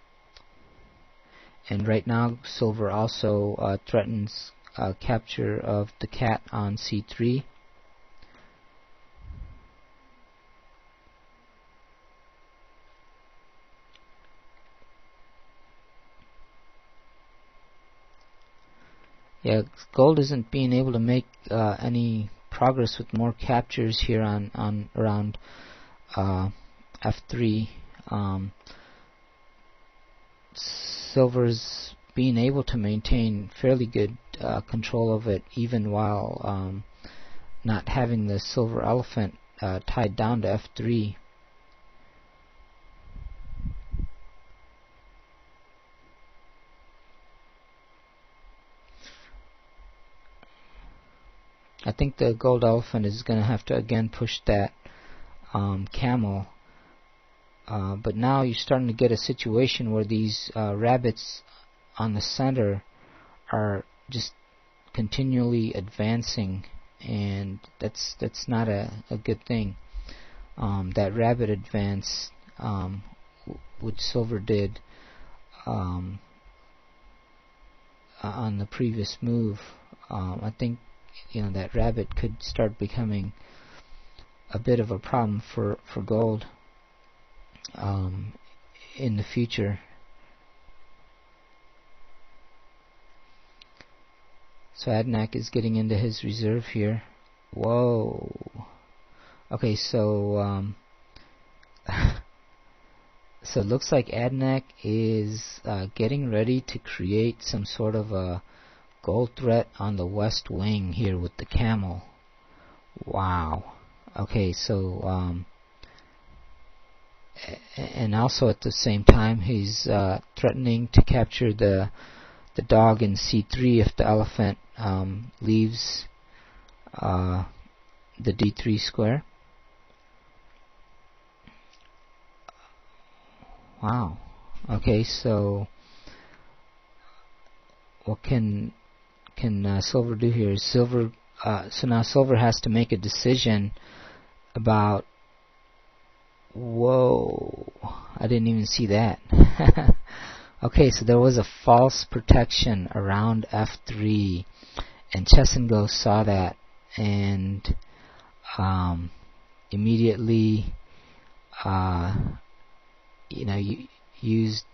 A: And right now, silver also threatens capture of the cat on c3. Yeah, gold isn't being able to make any progress with more captures here on around f3. Silver's being able to maintain fairly good control of it, even while not having the silver elephant tied down to f3. I think the gold elephant is going to have to again push that camel. But now you're starting to get a situation where these rabbits on the center are just continually advancing, and that's not a good thing. That rabbit advance, which silver did, on the previous move. I think that rabbit could start becoming a bit of a problem for gold in the future. So Adanac is getting into his reserve here. Whoa. Okay, so so it looks like Adanac is getting ready to create some sort of a gold threat on the west wing here with the camel. Wow. Okay, so and also at the same time he's threatening to capture the dog in c3 if the elephant leaves the d3 square. Wow. Okay, so what can Silver do here? Silver. So now Silver has to make a decision about. Whoa! I didn't even see that. Okay, so there was a false protection around f3, and chessandgo saw that and immediately used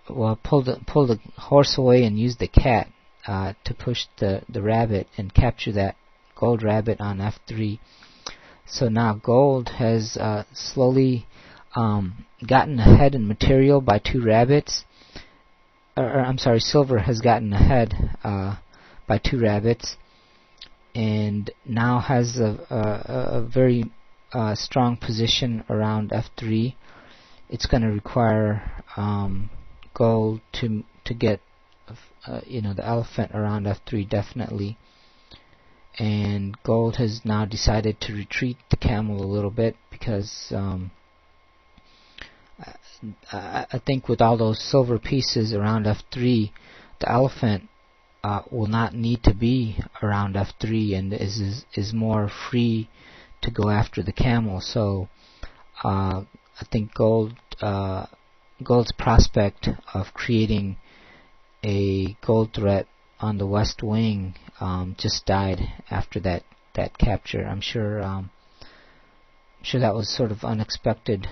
A: pulled the horse away and used the cat to push the rabbit and capture that gold rabbit on f3. So now gold has slowly gotten ahead in material by 2 rabbits. I'm sorry, Silver has gotten ahead by 2 rabbits, and now has a very strong position around f3. It's going to require gold to get the elephant around f3 definitely. And gold has now decided to retreat the camel a little bit because I think with all those silver pieces around f3, the elephant will not need to be around f3 and is more free to go after the camel. So I think gold's prospect of creating a gold threat on the west wing just died after that capture. I'm sure that was sort of unexpected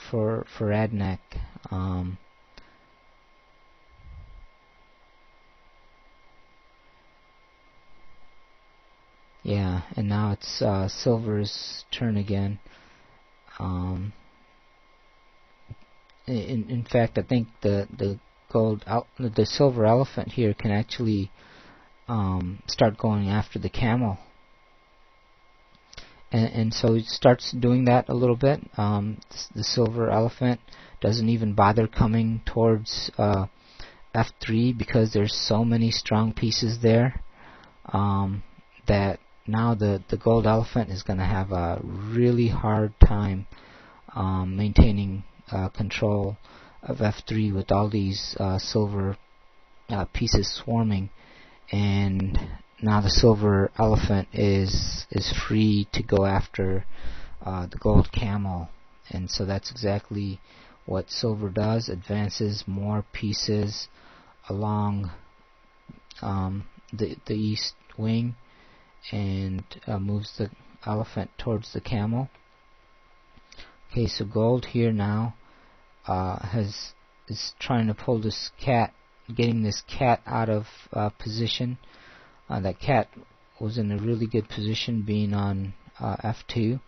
A: for Adanac. Yeah, and now it's Silver's turn again. In fact, I think the silver elephant here can actually start going after the camel, and so he starts doing that a little bit. The silver elephant doesn't even bother coming towards f3 because there's so many strong pieces there that now the gold elephant is going to have a really hard time maintaining control of f3 with all these silver pieces swarming, and now the silver elephant is free to go after the gold camel. And so that's exactly what Silver does, advances more pieces along the east wing and moves the elephant towards the camel. Okay, so Gold here now is trying to pull this cat, getting this cat out of position. That cat was in a really good position, being on f2.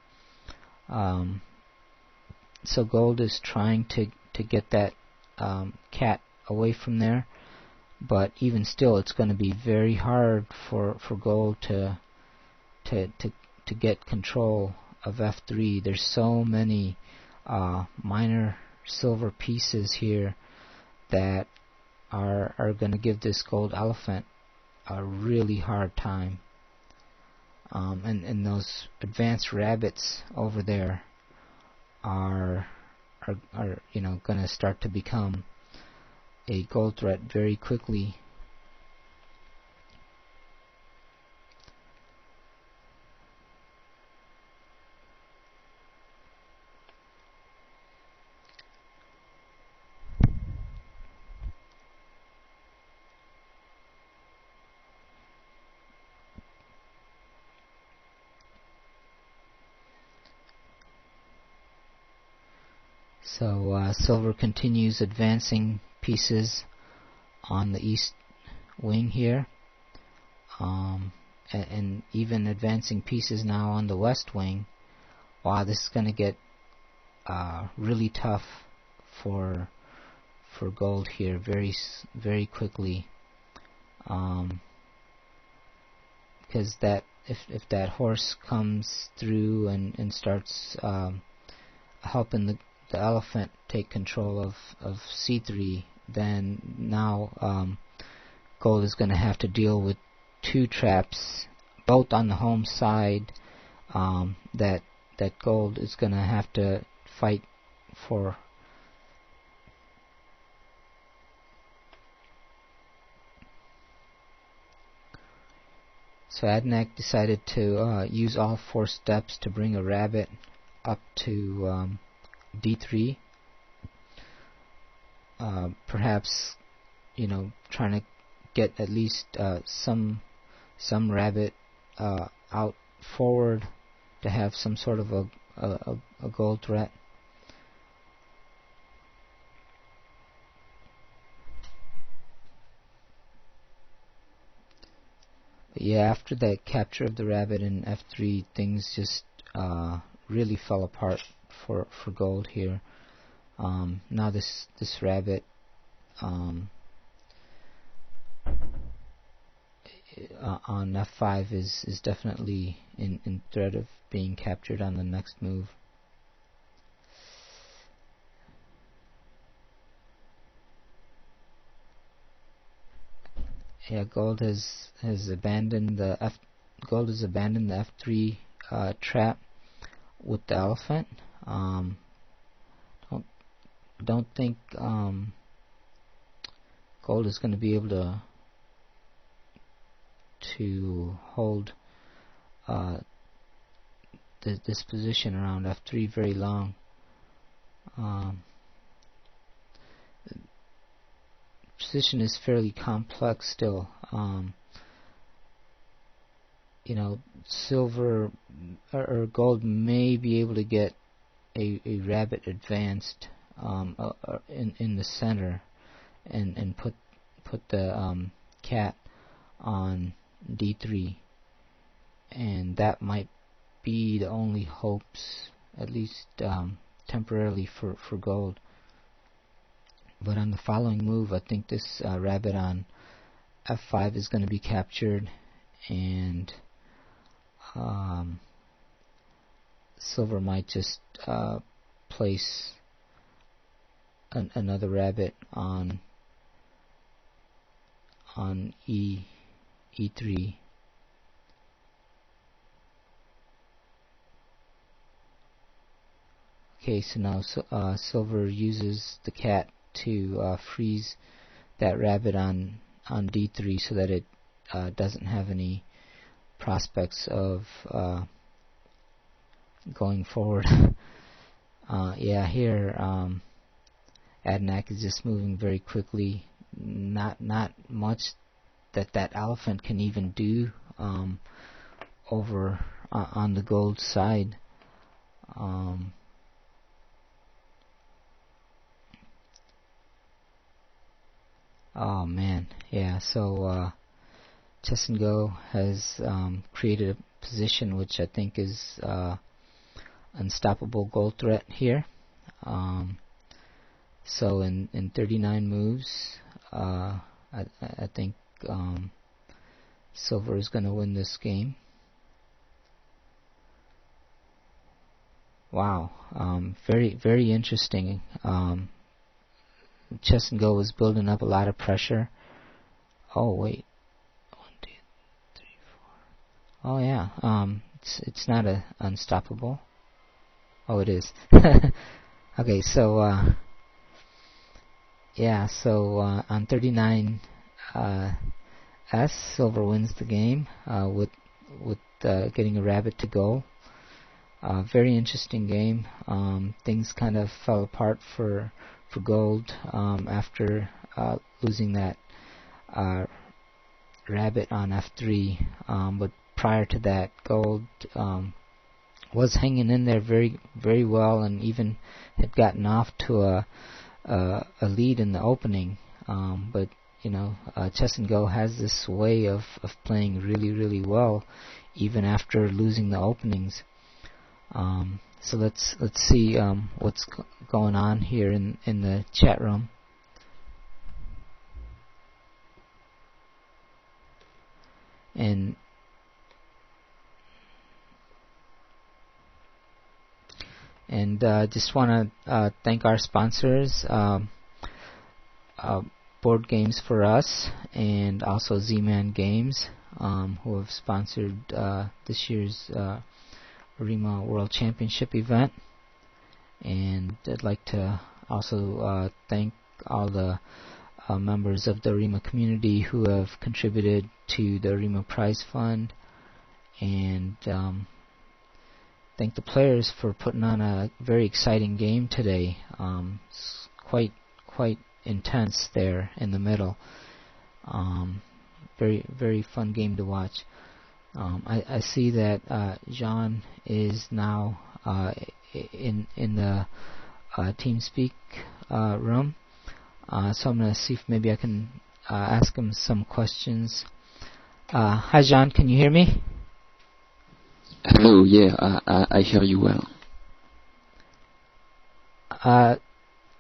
A: So Gold is trying to get that cat away from there, but even still, it's going to be very hard for Gold to get control of f3. There's so many minor silver pieces here that are going to give this gold elephant a really hard time. And those advanced rabbits over there are going to start to become a gold threat very quickly. So silver continues advancing pieces on the east wing here, and even advancing pieces now on the west wing. Wow, this is going to get really tough for gold here very quickly, because that if that horse comes through and starts helping the elephant take control of c3, then now gold is going to have to deal with two traps, both on the home side, that gold is going to have to fight for. So Adanac decided to use all 4 steps to bring a rabbit up to d3. Perhaps, trying to get at least some rabbit out forward to have some sort of a gold threat. But yeah, after that capture of the rabbit in f3, things just really fell apart for gold here. Now this rabbit on f5 is definitely in threat of being captured on the next move. Yeah, gold has abandoned the f3 trap with the elephant. Don't think gold is going to be able to hold this position around f3 very long. Position is fairly complex still. Silver or gold may be able to get a rabbit advanced in the center and put the cat on d3, and that might be the only hopes, at least temporarily, for gold. But on the following move, I think this rabbit on f5 is going to be captured, and silver might just place another rabbit on e3. Okay, so now silver uses the cat to freeze that rabbit on d3 so that it doesn't have any prospects of going forward. Yeah, here Adanac is just moving very quickly. Not much that elephant can even do over on the gold side. Oh man, yeah. So chessandgo has created a position which I think is unstoppable gold threat here. So in 39 moves, I think silver is going to win this game. Wow, very interesting. Chessandgo was building up a lot of pressure. Oh wait, 1, 2, 3, 4. Oh yeah, it's not unstoppable. Oh, it is. Okay, so yeah, so on 39 S, silver wins the game with getting a rabbit to go. Very interesting game. Things kind of fell apart for gold after losing that rabbit on f3, but prior to that, gold was hanging in there very, very well, and even had gotten off to a lead in the opening. But chessandgo has this way of playing really, really well, even after losing the openings. So let's see what's going on here in the chat room. And just want to thank our sponsors, Board Games for Us, and also Z-Man Games, who have sponsored this year's Arimaa World Championship event. And I'd like to also thank all the members of the Arimaa community who have contributed to the Arimaa Prize Fund, and thank the players for putting on a very exciting game today. It's quite intense there in the middle. Very, very fun game to watch. I see that Jean is now in the TeamSpeak room. So I'm going to see if maybe I can ask him some questions. Hi, Jean. Can you hear me?
D: Hello. Yeah, I hear you well.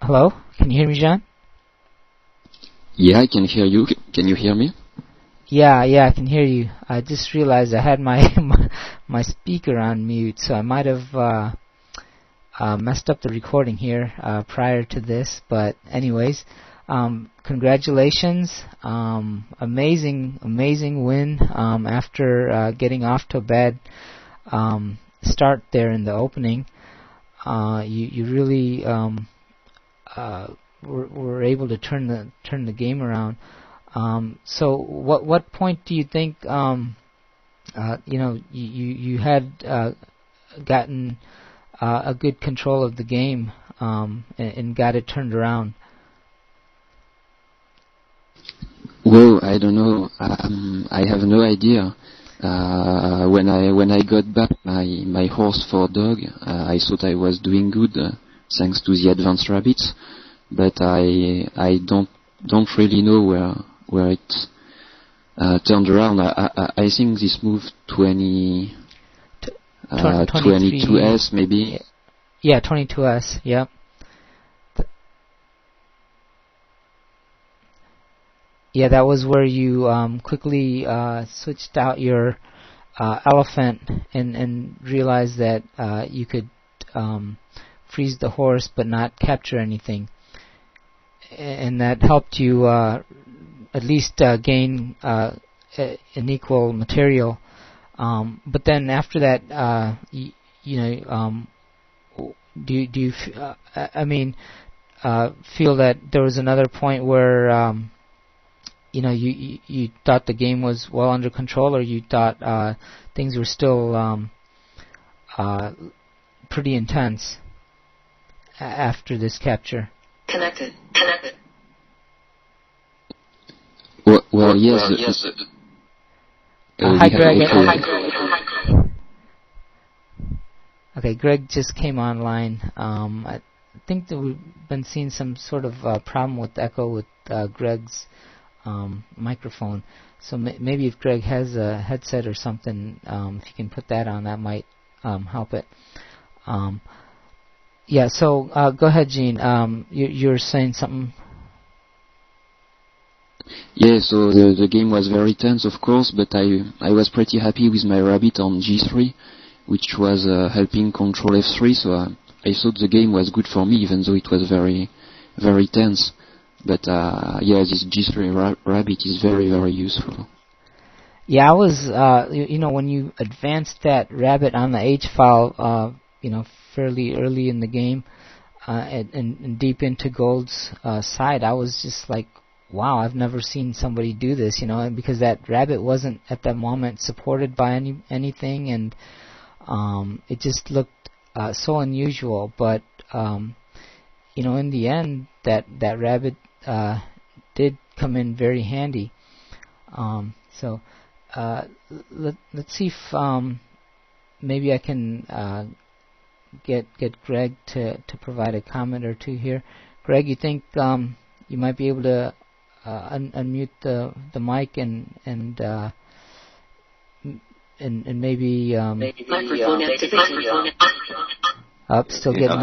A: Hello. Can you hear me, Jean?
D: Yeah, I can hear you. Can you hear me?
A: Yeah, I can hear you. I just realized I had my my speaker on mute, so I might have messed up the recording here prior to this. But anyways, congratulations! Amazing win after getting off to a bad start there in the opening. You really were able to turn the game around. So what point do you think you had gotten a good control of the game and got it turned around?
D: Well, I don't know. I have no idea. When I got back my horse for dog, I thought I was doing good thanks to the advanced rabbits, but I don't really know where it turned around. I think this move 22S maybe.
A: Yeah, 22S. Yep. Yeah, that was where you quickly switched out your elephant and realized that you could freeze the horse but not capture anything, and that helped you at least gain an equal material. But then after that, do you feel that there was another point where you thought the game was well under control, or you thought things were still pretty intense after this capture?
B: Connected.
D: Well, yes.
A: Hi, Greg. Okay, Greg just came online. I think that we've been seeing some sort of problem with echo with Greg's microphone. So maybe if Greg has a headset or something, if you can put that on, that might help it. Yeah, so go ahead, Gene. You're saying something?
D: Yeah, so the game was very tense, of course, but I was pretty happy with my rabbit on G3, which was helping control F3, so I thought the game was good for me, even though it was very, very tense. But this G3 rabbit is very, very useful.
A: Yeah, I was, when you advanced that rabbit on the H file, fairly early in the game, and deep into Gold's side, I was just like, wow, I've never seen somebody do this, because that rabbit wasn't at that moment supported by anything, and it just looked so unusual. But in the end, that rabbit did come in very handy. So let's see if maybe I can get Greg to provide a comment or two here. Greg, you think you might be able to unmute the mic and maybe
B: Microphone activated.
A: up, still getting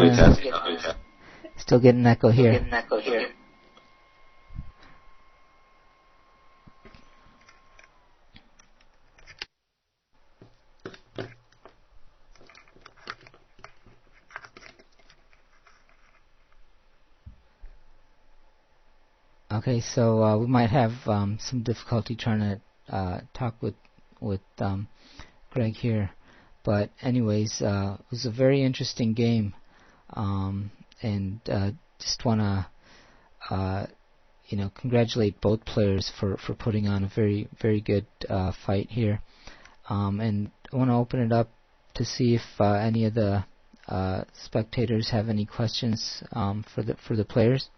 A: an echo here. Okay, so we might have some difficulty trying to talk with Greg here, but anyways, it was a very interesting game, and just want to congratulate both players for putting on a very very good fight here, and I want to open it up to see if any of the spectators have any questions for the players.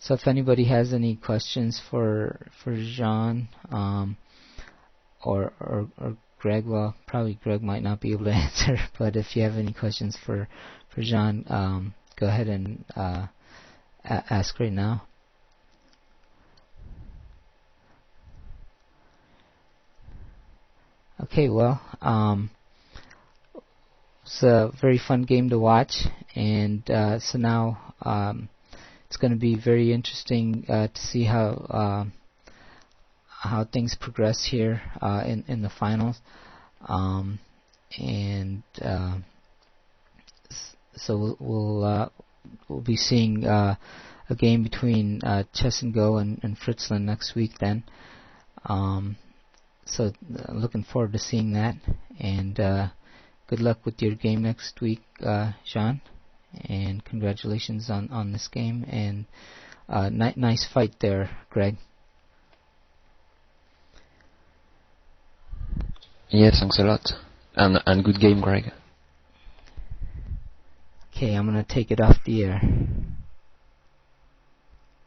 A: So if anybody has any questions for Jean or Greg, well, probably Greg might not be able to answer, but if you have any questions for Jean, go ahead and ask right now. Okay, well, it's a very fun game to watch, and so now it's going to be very interesting to see how things progress here in the finals, and so we'll be seeing a game between Chessandgo and Fritzland next week. Then, so looking forward to seeing that, and good luck with your game next week, Jean. And congratulations on this game, and nice fight there, Greg.
D: Yeah, thanks a lot, and good game, Greg.
A: Okay, I'm gonna take it off the air.